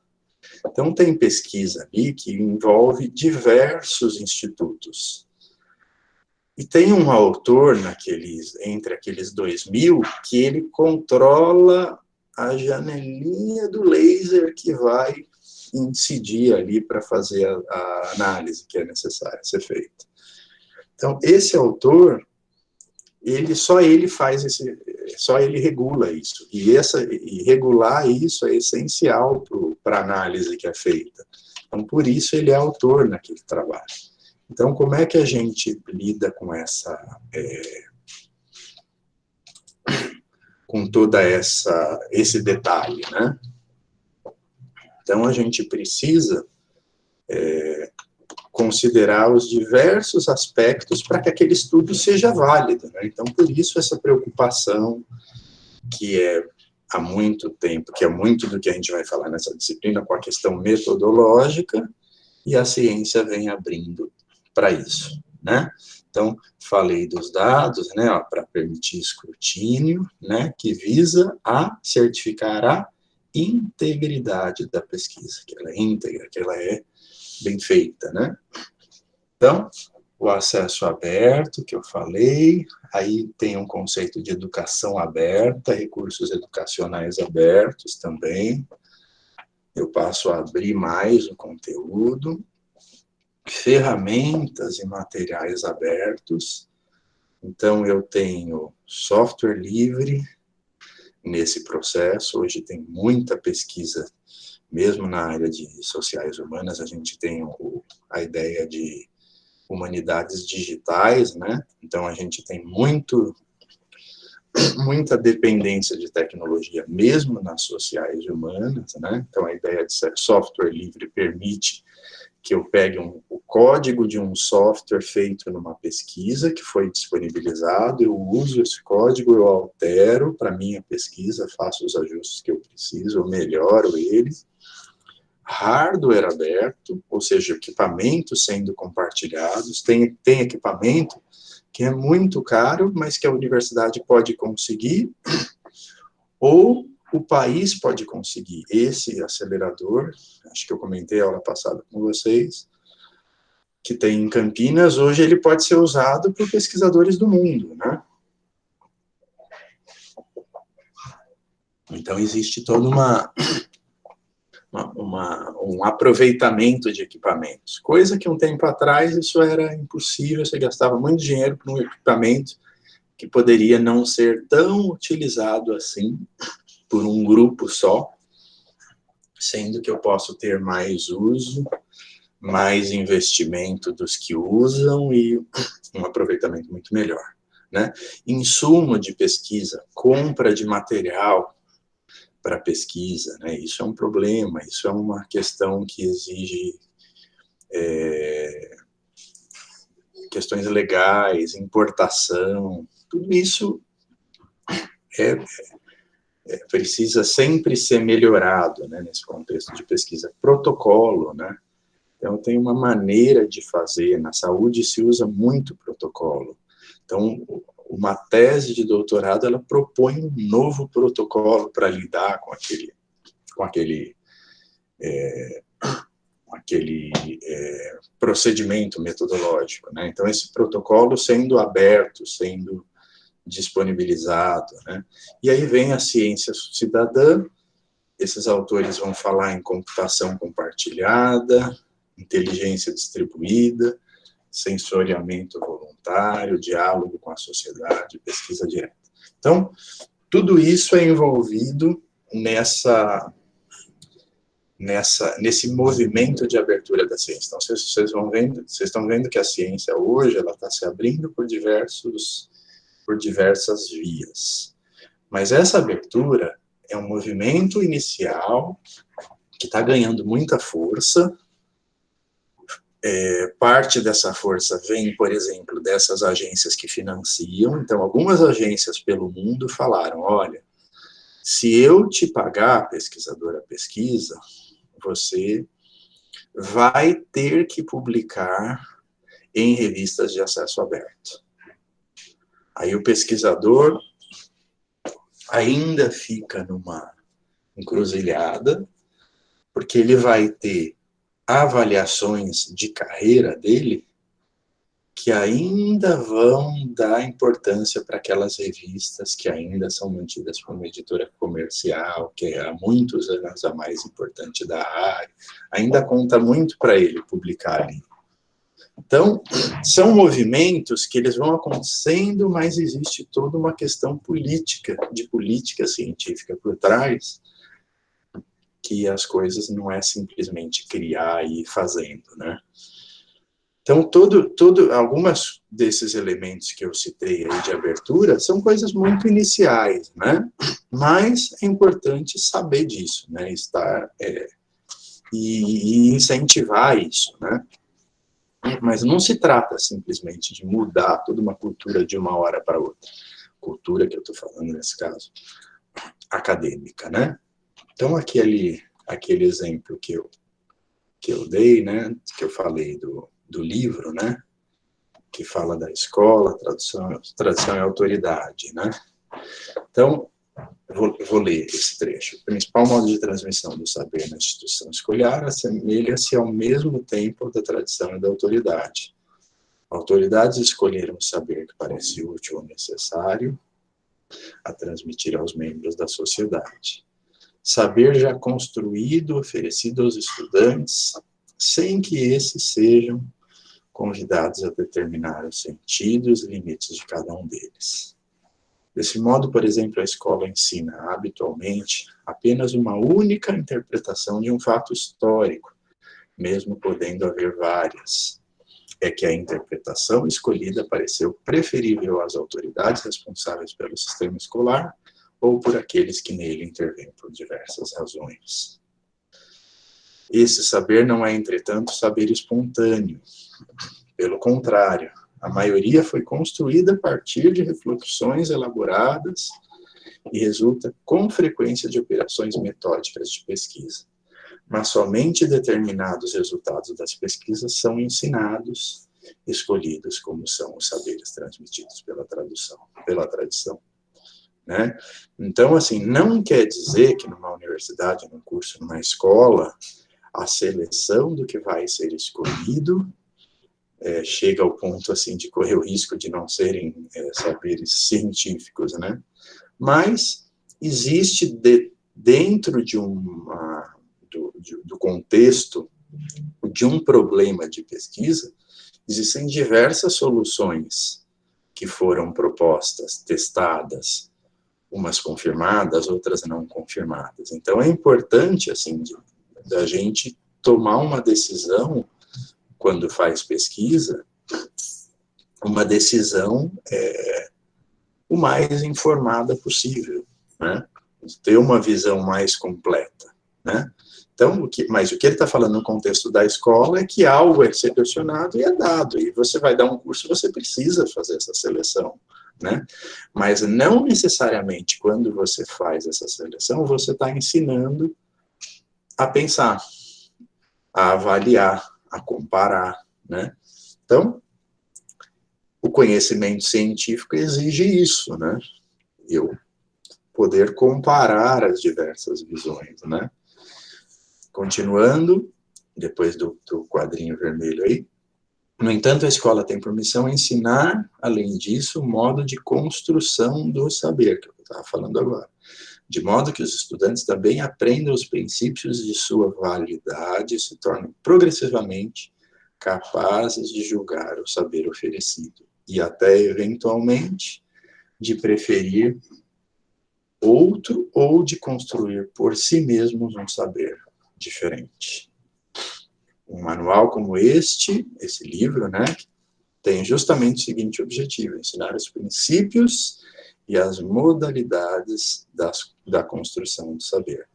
Então, tem pesquisa ali que envolve diversos institutos. E tem um autor entre aqueles 2.000 que ele controla a janelinha do laser que vai incidir ali para fazer a análise que é necessária ser feita. Então, esse autor, só ele regula isso. E regular isso é essencial para a análise que é feita. Então, por isso ele é autor naquele trabalho. Então, como é que a gente lida com com toda esse detalhe, né? Então, a gente precisa considerar os diversos aspectos para que aquele estudo seja válido, né? Então, por isso essa preocupação que é há muito tempo, que é muito do que a gente vai falar nessa disciplina, com a questão metodológica, e a ciência vem abrindo para isso, né? Então, falei dos dados, né, para permitir escrutínio, né, que visa a certificar a integridade da pesquisa, que ela é íntegra, que ela é bem feita, né? Então, o acesso aberto, que eu falei, aí tem um conceito de educação aberta, recursos educacionais abertos também, eu passo a abrir mais o conteúdo, ferramentas e materiais abertos. Então, eu tenho software livre nesse processo. Hoje tem muita pesquisa, mesmo na área de sociais humanas, a gente tem a ideia de humanidades digitais, né? Então, a gente tem muita dependência de tecnologia, mesmo nas sociais humanas, né? Então, a ideia de software livre permite que eu pegue o código de um software feito numa pesquisa que foi disponibilizado, eu uso esse código, eu altero para minha pesquisa, faço os ajustes que eu preciso, eu melhoro ele. Hardware aberto, ou seja, equipamentos sendo compartilhados, tem equipamento que é muito caro, mas que a universidade pode conseguir, ou o país pode conseguir. Esse acelerador, acho que eu comentei a aula passada com vocês, que tem em Campinas, hoje ele pode ser usado por pesquisadores do mundo, né? Então, existe todo um aproveitamento de equipamentos, coisa que um tempo atrás isso era impossível, você gastava muito dinheiro por um equipamento que poderia não ser tão utilizado assim por um grupo só, sendo que eu posso ter mais uso, mais investimento dos que usam e um aproveitamento muito melhor, né? Insumo de pesquisa, compra de material para pesquisa, né? Isso é um problema, isso é uma questão que exige questões legais, importação, tudo isso precisa sempre ser melhorado, né, nesse contexto de pesquisa. Protocolo, né? Então, tem uma maneira de fazer. Na saúde se usa muito protocolo. Então, uma tese de doutorado, ela propõe um novo protocolo para lidar com aquele procedimento metodológico, né? Então, esse protocolo sendo aberto, sendo disponibilizado, né? E aí vem a ciência cidadã. Esses autores vão falar em computação compartilhada, inteligência distribuída, sensoriamento voluntário, diálogo com a sociedade, pesquisa direta. Então, tudo isso é envolvido nesse movimento de abertura da ciência. Então, vocês estão vendo que a ciência hoje ela está se abrindo por diversas vias. Mas essa abertura é um movimento inicial que está ganhando muita força. Parte dessa força vem, por exemplo, dessas agências que financiam. Então, algumas agências pelo mundo falaram, olha, se eu te pagar, pesquisadora pesquisa, você vai ter que publicar em revistas de acesso aberto. Aí o pesquisador ainda fica numa encruzilhada, porque ele vai ter avaliações de carreira dele que ainda vão dar importância para aquelas revistas que ainda são mantidas por uma editora comercial, que é há muitos anos a mais importante da área, ainda conta muito para ele publicar ali. Então, são movimentos que eles vão acontecendo, mas existe toda uma questão política, de política científica por trás, que as coisas não é simplesmente criar e ir fazendo, né? Então, algumas desses elementos que eu citei aí de abertura são coisas muito iniciais, né? Mas é importante saber disso, né? E incentivar isso, né? Mas não se trata simplesmente de mudar toda uma cultura de uma hora para outra. Cultura que eu estou falando nesse caso, acadêmica, né? Então, aquele exemplo que eu dei, né? Que eu falei do livro, né? Que fala da escola, tradição e autoridade, né? Então, vou ler esse trecho. O principal modo de transmissão do saber na instituição escolar assemelha-se ao mesmo tempo da tradição e da autoridade. Autoridades escolheram o saber que parece útil ou necessário a transmitir aos membros da sociedade. Saber já construído, oferecido aos estudantes, sem que esses sejam convidados a determinar os sentidos e limites de cada um deles. Desse modo, por exemplo, a escola ensina habitualmente apenas uma única interpretação de um fato histórico, mesmo podendo haver várias. É que a interpretação escolhida pareceu preferível às autoridades responsáveis pelo sistema escolar ou por aqueles que nele intervêm por diversas razões. Esse saber não é, entretanto, saber espontâneo. Pelo contrário, a maioria foi construída a partir de reflexões elaboradas e resulta com frequência de operações metódicas de pesquisa. Mas somente determinados resultados das pesquisas são ensinados, escolhidos como são os saberes transmitidos pela tradição. Né? Então, assim, não quer dizer que numa universidade, num curso, numa escola, a seleção do que vai ser escolhido chega ao ponto, assim, de correr o risco de não serem saberes científicos, né? Mas existe dentro do contexto de um problema de pesquisa, existem diversas soluções que foram propostas, testadas, umas confirmadas, outras não confirmadas. Então, é importante, assim, da gente tomar uma decisão, quando faz pesquisa, uma decisão o mais informada possível, né? Ter uma visão mais completa, né? Então, mas o que ele está falando no contexto da escola é que algo é selecionado e é dado, e você vai dar um curso, você precisa fazer essa seleção né? Mas não necessariamente quando você faz essa seleção, você está ensinando a pensar, a avaliar, a comparar, né? Então, o conhecimento científico exige isso, né? Eu poder comparar as diversas visões, né? Continuando, depois do quadrinho vermelho aí, no entanto, a escola tem por missão ensinar, além disso, o modo de construção do saber, que eu estava falando agora, de modo que os estudantes também aprendam os princípios de sua validade e se tornem progressivamente capazes de julgar o saber oferecido e até, eventualmente, de preferir outro ou de construir por si mesmos um saber diferente. Um manual como esse livro, né, tem justamente o seguinte objetivo: ensinar os princípios e as modalidades da construção do saber.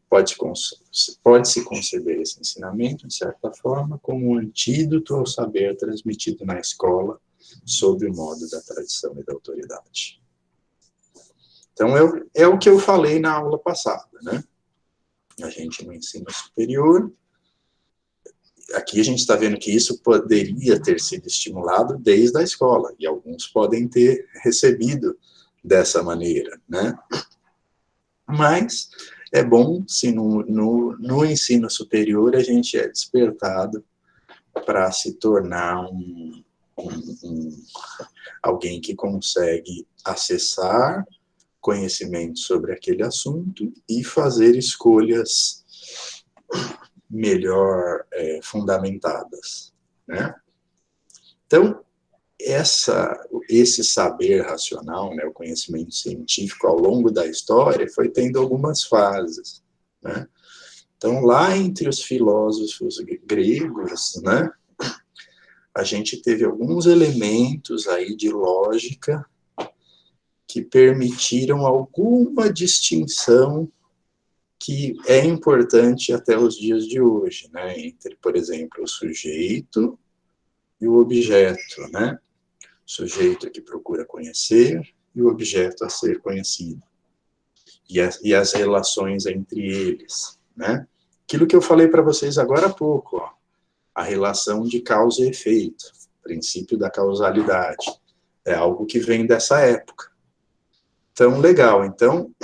Pode-se conceber esse ensinamento, de certa forma, como um antídoto ao saber transmitido na escola, sob o modo da tradição e da autoridade. Então, é o que eu falei na aula passada, né? A gente no ensino superior, aqui a gente está vendo que isso poderia ter sido estimulado desde a escola, e alguns podem ter recebido dessa maneira, né? Mas é bom se no ensino superior a gente é despertado para se tornar alguém que consegue acessar conhecimento sobre aquele assunto e fazer escolhas melhor fundamentadas, né? Então, esse saber racional, né, o conhecimento científico ao longo da história foi tendo algumas fases, né? Então, lá entre os filósofos gregos, né, a gente teve alguns elementos aí de lógica que permitiram alguma distinção que é importante até os dias de hoje, né, entre, por exemplo, o sujeito e o objeto, né? O sujeito que procura conhecer e o objeto a ser conhecido. E as relações entre eles, né? Aquilo que eu falei para vocês agora há pouco, ó, a relação de causa e efeito, princípio da causalidade, é algo que vem dessa época. Então, legal. Então,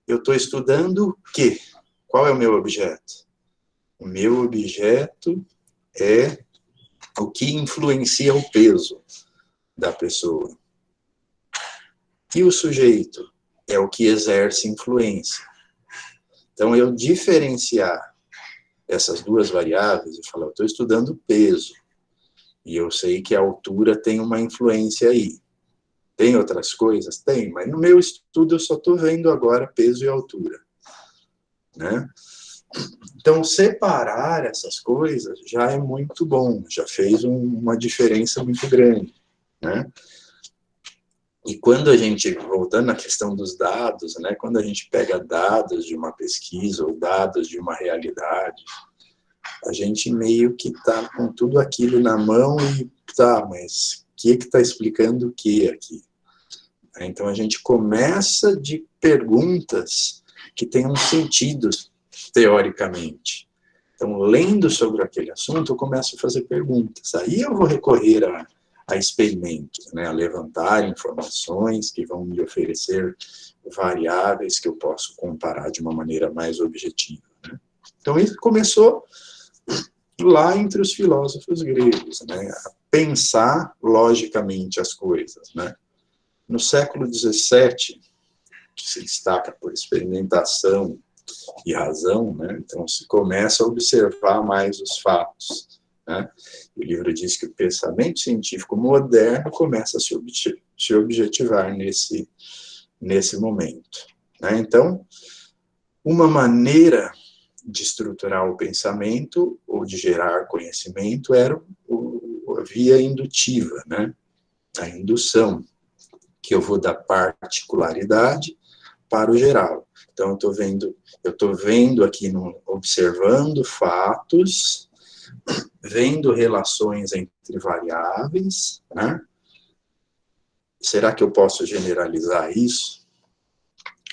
eu estou estudando o quê? Qual é o meu objeto? O meu objeto é o que influencia o peso da pessoa. E o sujeito é o que exerce influência. Então, eu diferenciar essas duas variáveis e falar, eu estou estudando peso, e eu sei que a altura tem uma influência aí. Tem outras coisas? Tem, mas no meu estudo eu só estou vendo agora peso e altura, né? Então, separar essas coisas já é muito bom, já fez uma diferença muito grande, né? E quando a gente, voltando à questão dos dados, né, quando a gente pega dados de uma pesquisa ou dados de uma realidade, a gente meio que está com tudo aquilo na mão e tá, mas o que está explicando o que aqui? Então a gente começa de perguntas que tenham sentido teoricamente. Então, lendo sobre aquele assunto, eu começo a fazer perguntas. Aí eu vou recorrer a experimentos, né, a levantar informações que vão me oferecer variáveis que eu posso comparar de uma maneira mais objetiva, né? Então, isso começou lá entre os filósofos gregos, né, a pensar logicamente as coisas, né? No século XVII, que se destaca por experimentação e razão, né, então se começa a observar mais os fatos, né? O livro diz que o pensamento científico moderno começa a se objetivar nesse momento, né? Então, uma maneira de estruturar o pensamento ou de gerar conhecimento era a via indutiva, né? A indução, que eu vou da particularidade para o geral. Então, eu estou vendo aqui, observando fatos, vendo relações entre variáveis, né? será que eu posso generalizar isso?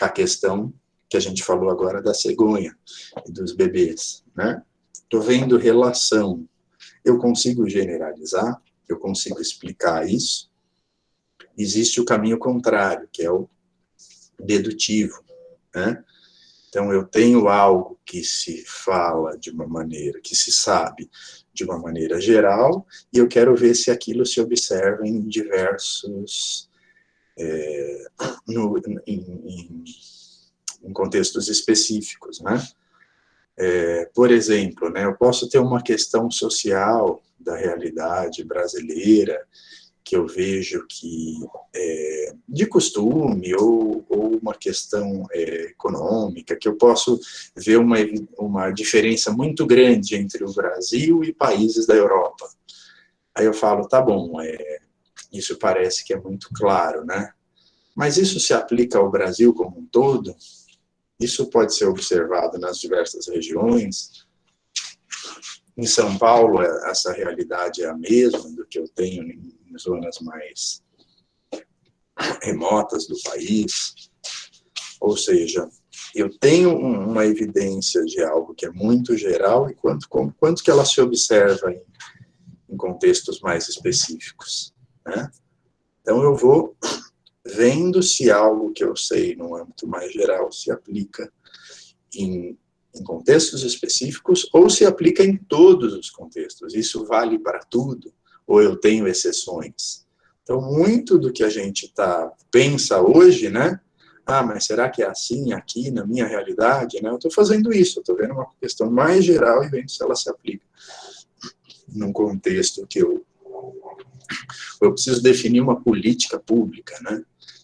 A questão que a gente falou agora da cegonha e dos bebês, né? Estou vendo relação. Eu consigo generalizar? Eu consigo explicar isso? Existe o caminho contrário, que é o dedutivo, né? Então, eu tenho algo que se fala de uma maneira, que se sabe de uma maneira geral, e eu quero ver se aquilo se observa em diversos, em contextos específicos, né? Por exemplo, né, eu posso ter uma questão social da realidade brasileira, que eu vejo que de costume, ou uma questão econômica, que eu posso ver uma diferença muito grande entre o Brasil e países da Europa. Aí eu falo, tá bom, isso parece que é muito claro, né? Mas isso se aplica ao Brasil como um todo? Isso pode ser observado nas diversas regiões? Em São Paulo, essa realidade é a mesma do que eu tenho em zonas mais remotas do país? Ou seja, eu tenho uma evidência de algo que é muito geral e quanto que ela se observa em contextos mais específicos, né? Então, eu vou vendo se algo que eu sei no âmbito mais geral se aplica em contextos específicos ou se aplica em todos os contextos. Isso vale para tudo ou eu tenho exceções? Então, muito do que a gente pensa hoje, né? Mas será que é assim aqui na minha realidade? Né? Eu estou fazendo isso, eu estou vendo uma questão mais geral e vendo se ela se aplica num contexto que eu preciso definir uma política pública, né?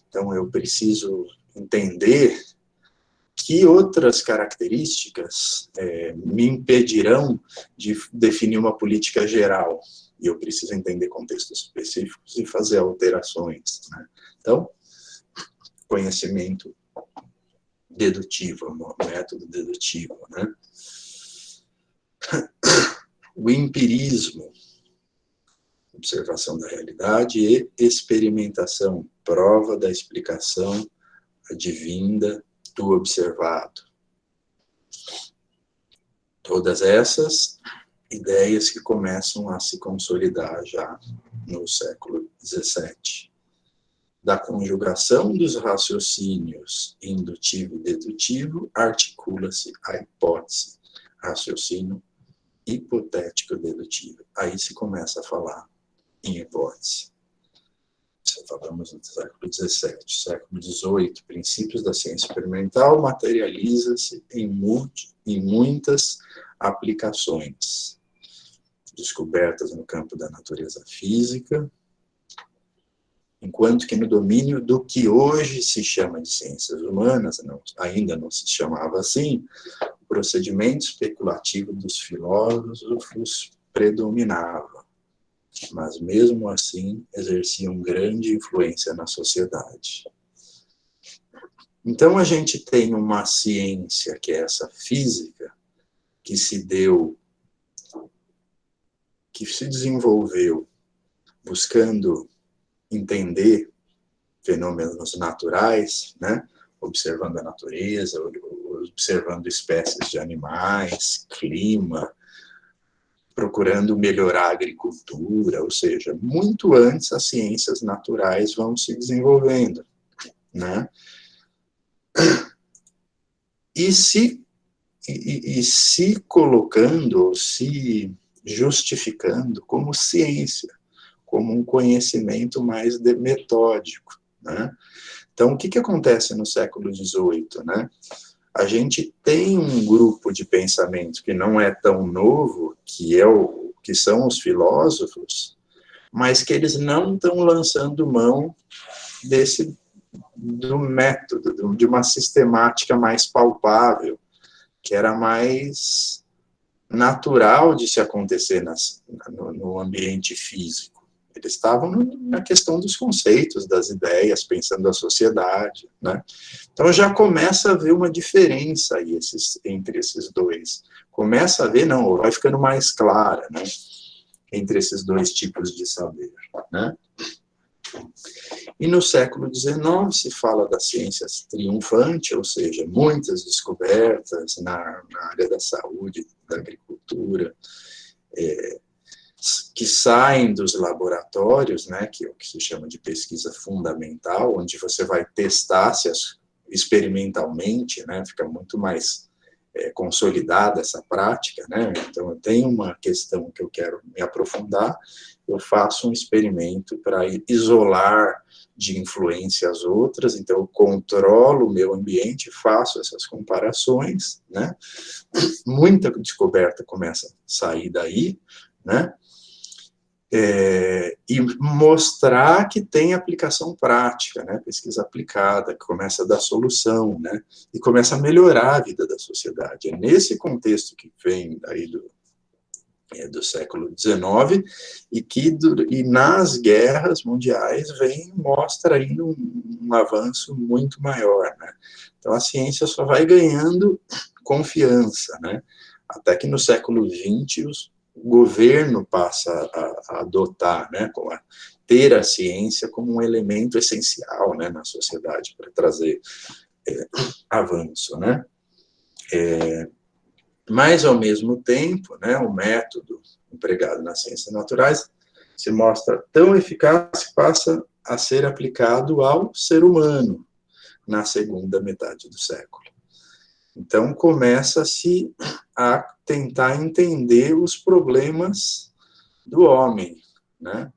Então, eu preciso entender que outras características me impedirão de definir uma política geral. E eu preciso entender contextos específicos e fazer alterações, né? Então, conhecimento dedutivo, método dedutivo, né? O empirismo, observação da realidade, e experimentação, prova da explicação advinda do observado. Todas essas ideias que começam a se consolidar já no século XVII. Da conjugação dos raciocínios indutivo e dedutivo, articula-se a hipótese, raciocínio hipotético-dedutivo. Aí se começa a falar em hipótese. Falamos no século XVII. Século XVIII, princípios da ciência experimental, materializa-se em muitas aplicações. Descobertas no campo da natureza física, enquanto que no domínio do que hoje se chama de ciências humanas, ainda não se chamava assim, o procedimento especulativo dos filósofos predominava, mas mesmo assim exerciam grande influência na sociedade. Então a gente tem uma ciência, que é essa física, que se desenvolveu buscando entender fenômenos naturais, né? Observando a natureza, observando espécies de animais, clima, procurando melhorar a agricultura, ou seja, muito antes as ciências naturais vão se desenvolvendo, né? E se colocando, ou se justificando como ciência, como um conhecimento mais metódico, né? Então, o que acontece no século XVIII, né? A gente tem um grupo de pensamento que não é tão novo, que são os filósofos, mas que eles não estão lançando mão do método, de uma sistemática mais palpável, que era mais natural de se acontecer no ambiente físico. Eles estavam na questão dos conceitos, das ideias, pensando a sociedade, né? Então já começa a haver uma diferença aí entre esses dois. Começa a ver, não, vai ficando mais clara, né? Entre esses dois tipos de saber, né? E no século XIX se fala da ciência triunfante, ou seja, muitas descobertas na área da saúde, da agricultura, que saem dos laboratórios, né, que é o que se chama de pesquisa fundamental, onde você vai testar experimentalmente, né, fica muito mais consolidada essa prática, né? Então, eu tenho uma questão que eu quero me aprofundar, eu faço um experimento para isolar de influência as outras, então eu controlo o meu ambiente, faço essas comparações, né? Muita descoberta começa a sair daí, né? E mostrar que tem aplicação prática, né? Pesquisa aplicada, que começa a dar solução, né? E começa a melhorar a vida da sociedade. É nesse contexto que vem aí do século XIX e nas guerras mundiais mostra ainda um avanço muito maior, né? Então a ciência só vai ganhando confiança, né? Até que no século XX o governo passa a adotar, né, ter a ciência como um elemento essencial, né, na sociedade para trazer avanço, né? Mas, ao mesmo tempo, né, o método empregado nas ciências naturais se mostra tão eficaz que passa a ser aplicado ao ser humano na segunda metade do século. Então, começa-se a tentar entender os problemas do homem, né?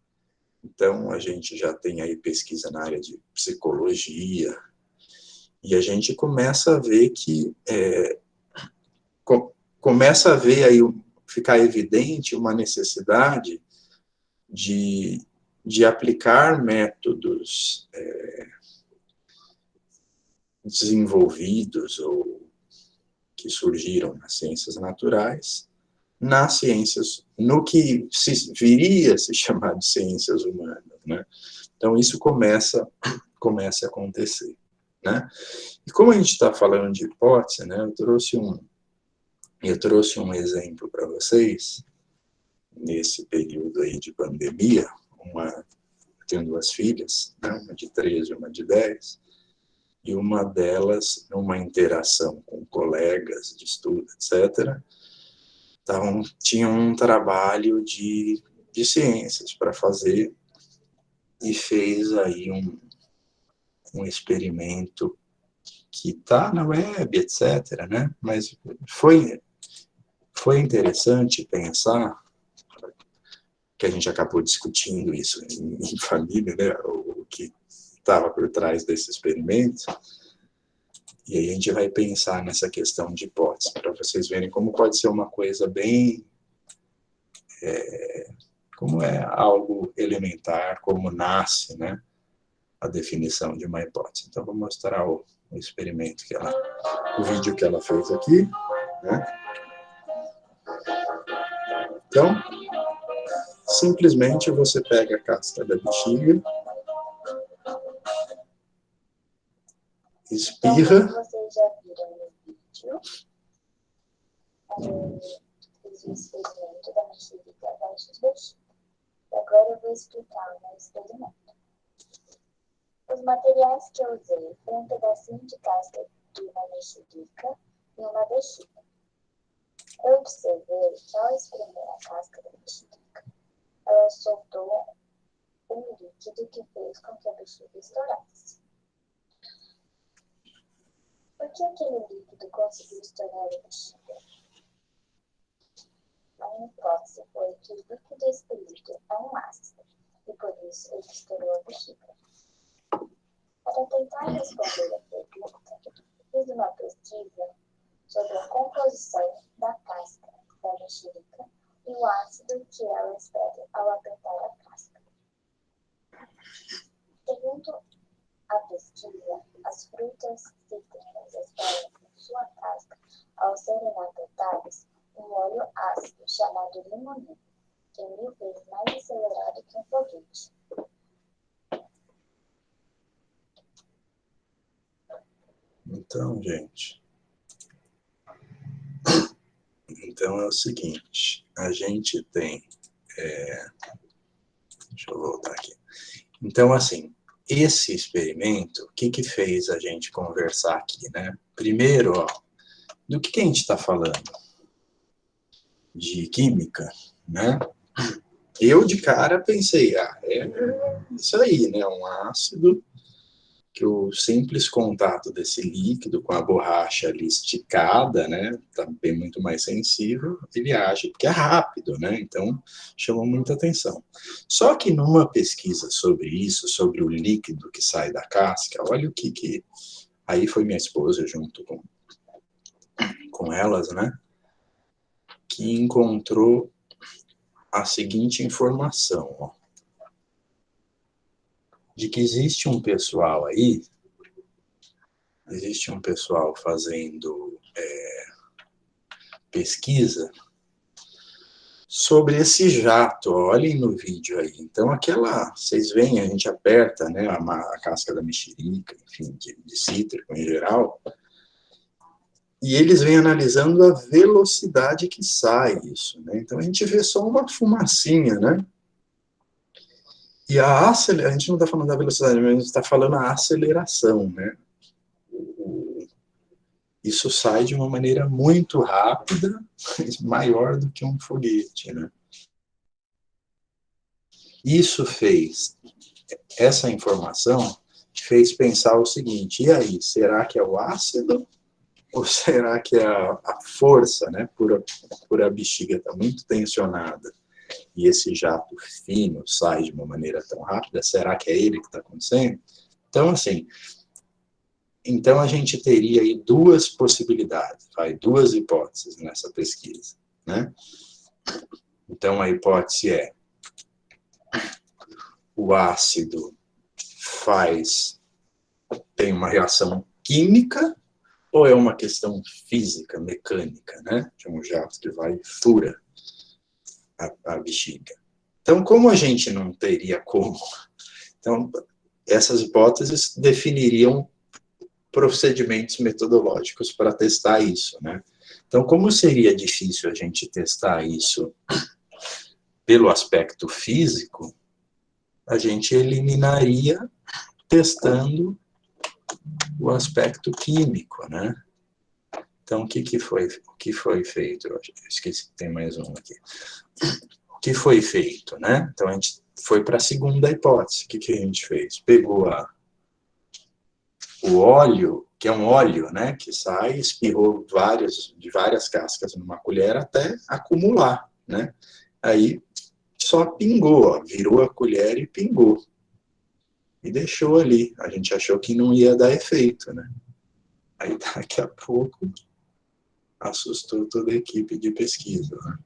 Então, a gente já tem aí pesquisa na área de psicologia, e a gente começa a ver que começa a ver aí ficar evidente uma necessidade de aplicar métodos desenvolvidos ou que surgiram nas ciências naturais, nas ciências, no que viria a se chamar de ciências humanas, né? Então, isso começa a acontecer, né? E como a gente está falando de hipótese, né, eu trouxe um exemplo para vocês, nesse período aí de pandemia, tenho 2 filhas, né, uma de 13 e uma de 10, e uma delas, numa interação com colegas de estudo, etc., tinha um trabalho de ciências para fazer e fez aí um experimento que está na web, etc., né? Mas foi interessante pensar, que a gente acabou discutindo isso em família, né? O que estava por trás desse experimento. E aí a gente vai pensar nessa questão de hipótese, para vocês verem como pode ser uma coisa bem... como é algo elementar, como nasce, né, a definição de uma hipótese. Então, vou mostrar o experimento o vídeo que ela fez aqui, né? Então, simplesmente você pega a casca da bexiga, espirra. Então, vocês já viram no vídeo, fiz o experimento da mexerica versus bexiga. E agora eu vou explicar o meu experimento. Os materiais que eu usei foi um pedacinho de casca de uma mexerica e uma bexiga. Eu observei que ao espremer a casca da mexerica, ela soltou um líquido que fez com que a bexiga estourasse. Por que aquele líquido conseguiu estourar a bexiga? A minha hipótese foi que o líquido expelido é um ácido, e por isso ele estourou a bexiga. Para tentar responder a pergunta, fiz uma pesquisa sobre a composição da casca da mexerica e o ácido que ela expele ao apertar a casca. Segundo a pesquisa, as frutas cítricas expelem em sua casca, ao serem apertadas, um óleo ácido chamado limoneno, que é 1000 vezes mais acelerado que um foguete. Então, gente, então é o seguinte, a gente tem... deixa eu voltar aqui. Então, assim, esse experimento, o que fez a gente conversar aqui, né? Primeiro, ó, do que a gente está falando? De química, né? Eu, de cara, pensei, é isso aí, né? Um ácido que o simples contato desse líquido com a borracha ali esticada, né? Tá bem muito mais sensível, ele age, porque é rápido, né? Então, chamou muita atenção. Só que numa pesquisa sobre isso, sobre o líquido que sai da casca, olha o que... Aí foi minha esposa junto com elas, né? Que encontrou a seguinte informação, ó, de que existe um pessoal fazendo pesquisa sobre esse jato, ó, olhem no vídeo aí. Então, vocês veem, a gente aperta, né, a casca da mexerica, enfim, de cítrico em geral, e eles vêm analisando a velocidade que sai isso, né? Então, a gente vê só uma fumacinha, né? E a gente não está falando da velocidade, mas a gente está falando a aceleração, né? Isso sai de uma maneira muito rápida, maior do que um foguete, né? Essa informação fez pensar o seguinte, e aí, será que é o ácido ou será que é a força, né? Por a bexiga estar muito tensionada e esse jato fino sai de uma maneira tão rápida, será que é ele que está acontecendo? Então, assim, a gente teria aí duas possibilidades, duas hipóteses nessa pesquisa, né? Então, a hipótese é o ácido tem uma reação química ou é uma questão física, mecânica, né? De um jato que vai e fura a bexiga. Então, como a gente não teria como... Então, essas hipóteses definiriam procedimentos metodológicos para testar isso, né? Então, como seria difícil a gente testar isso pelo aspecto físico, a gente eliminaria testando o aspecto químico, né? Então, o que foi feito? Eu esqueci que tem mais um aqui. O que foi feito, né? Então, a gente foi para a segunda hipótese. O que a gente fez? Pegou o óleo, que é um óleo, né, que sai, espirrou de várias cascas numa colher até acumular, né? Aí só pingou, ó, virou a colher e pingou. E deixou ali. A gente achou que não ia dar efeito, né? Aí daqui a pouco assustou toda a equipe de pesquisa, né?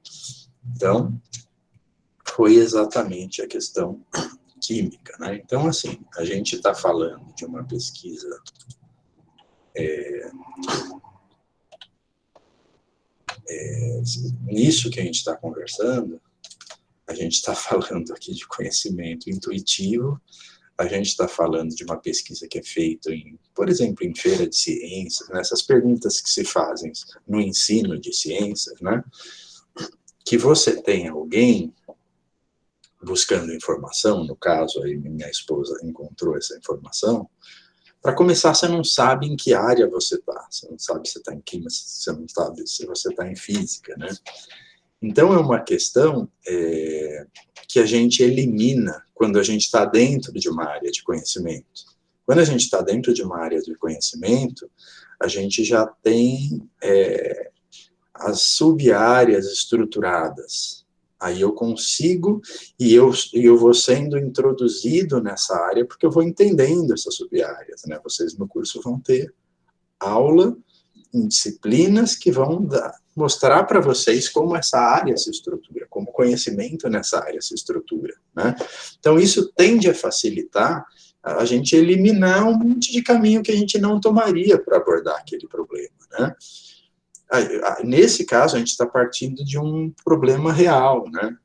Então, foi exatamente a questão química, né? Então, assim, a gente está falando de uma pesquisa nisso que a gente está conversando, a gente está falando aqui de conhecimento intuitivo, a gente está falando de uma pesquisa que é feita, por exemplo, em feira de ciências, nessas perguntas que se fazem no ensino de ciências, né? Que você tem alguém buscando informação, no caso, aí minha esposa encontrou essa informação. Para começar, você não sabe em que área você está, você não sabe se você está em química, você não sabe se você está em física, né? Então, é uma questão que a gente elimina quando a gente está dentro de uma área de conhecimento. Quando a gente está dentro de uma área de conhecimento, a gente já tem as sub-áreas estruturadas. Aí eu consigo, e eu vou sendo introduzido nessa área, porque eu vou entendendo essas sub-áreas, né? Vocês no curso vão ter aula em disciplinas que vão mostrar para vocês como essa área se estrutura, como o conhecimento nessa área se estrutura, né? Então, isso tende a facilitar a gente eliminar um monte de caminho que a gente não tomaria para abordar aquele problema, né? Nesse caso, a gente está partindo de um problema real, né?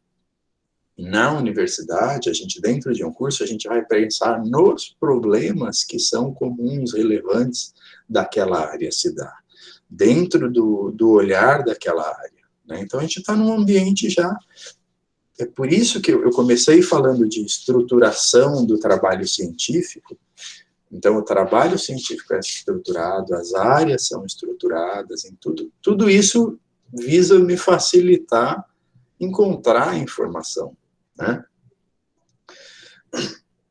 Na universidade, a gente, dentro de um curso, a gente vai pensar nos problemas que são comuns, relevantes daquela área se dar, dentro do olhar daquela área, né? Então, a gente está num ambiente já é por isso que eu comecei falando de estruturação do trabalho científico. Então, o trabalho científico é estruturado, as áreas são estruturadas, em tudo isso visa me facilitar encontrar informação, né?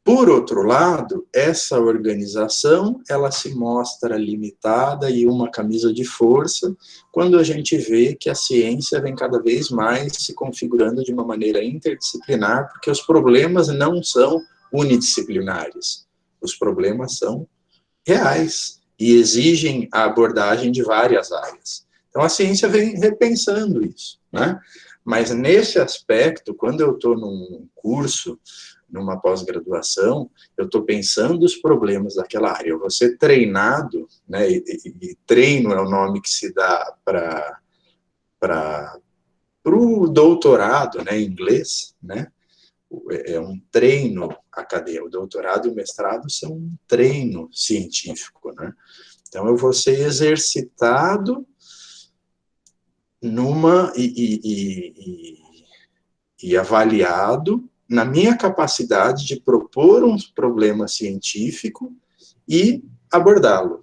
Por outro lado, essa organização, ela se mostra limitada e uma camisa de força quando a gente vê que a ciência vem cada vez mais se configurando de uma maneira interdisciplinar, porque os problemas não são unidisciplinares, os problemas são reais e exigem a abordagem de várias áreas. Então, a ciência vem repensando isso, né? Mas, nesse aspecto, quando eu estou num curso, numa pós-graduação, eu estou pensando os problemas daquela área. Eu vou ser treinado, né, e treino é o nome que se dá para o doutorado, né, em inglês, né, é um treino acadêmico. O doutorado e o mestrado são um treino científico, né? Então, eu vou ser exercitado e avaliado na minha capacidade de propor um problema científico e abordá-lo,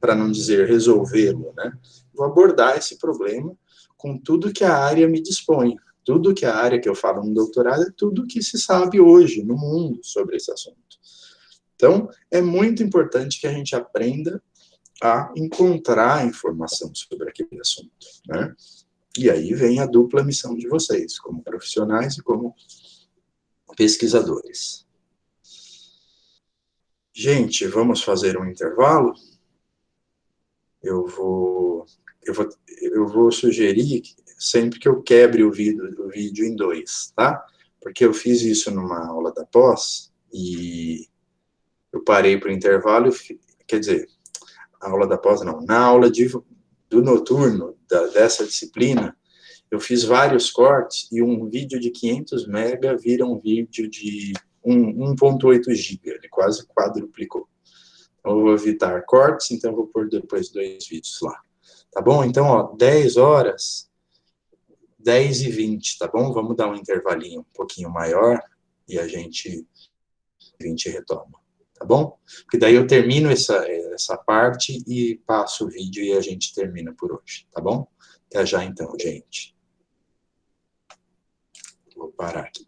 para não dizer resolvê-lo, né? Vou abordar esse problema com tudo que a área me dispõe. Tudo que a área que eu falo no doutorado é tudo que se sabe hoje no mundo sobre esse assunto. Então, é muito importante que a gente aprenda a encontrar informação sobre aquele assunto, né? E aí vem a dupla missão de vocês, como profissionais e como pesquisadores. Gente, vamos fazer um intervalo? Eu vou sugerir sempre que eu quebre o vídeo em dois, tá? Porque eu fiz isso numa aula da pós e eu parei para o intervalo, quer dizer, a aula da pós não, na aula do noturno dessa disciplina, eu fiz vários cortes e um vídeo de 500 mega vira um vídeo de 1.8 GB, ele quase quadruplicou. Então, eu vou evitar cortes, então eu vou pôr depois 2 vídeos lá. Tá bom? Então, ó, 10 horas, 10h20, tá bom? Vamos dar um intervalinho um pouquinho maior e a gente retoma, tá bom? Porque daí eu termino essa parte e passo o vídeo e a gente termina por hoje, tá bom? Até já então, gente. Vou parar aqui.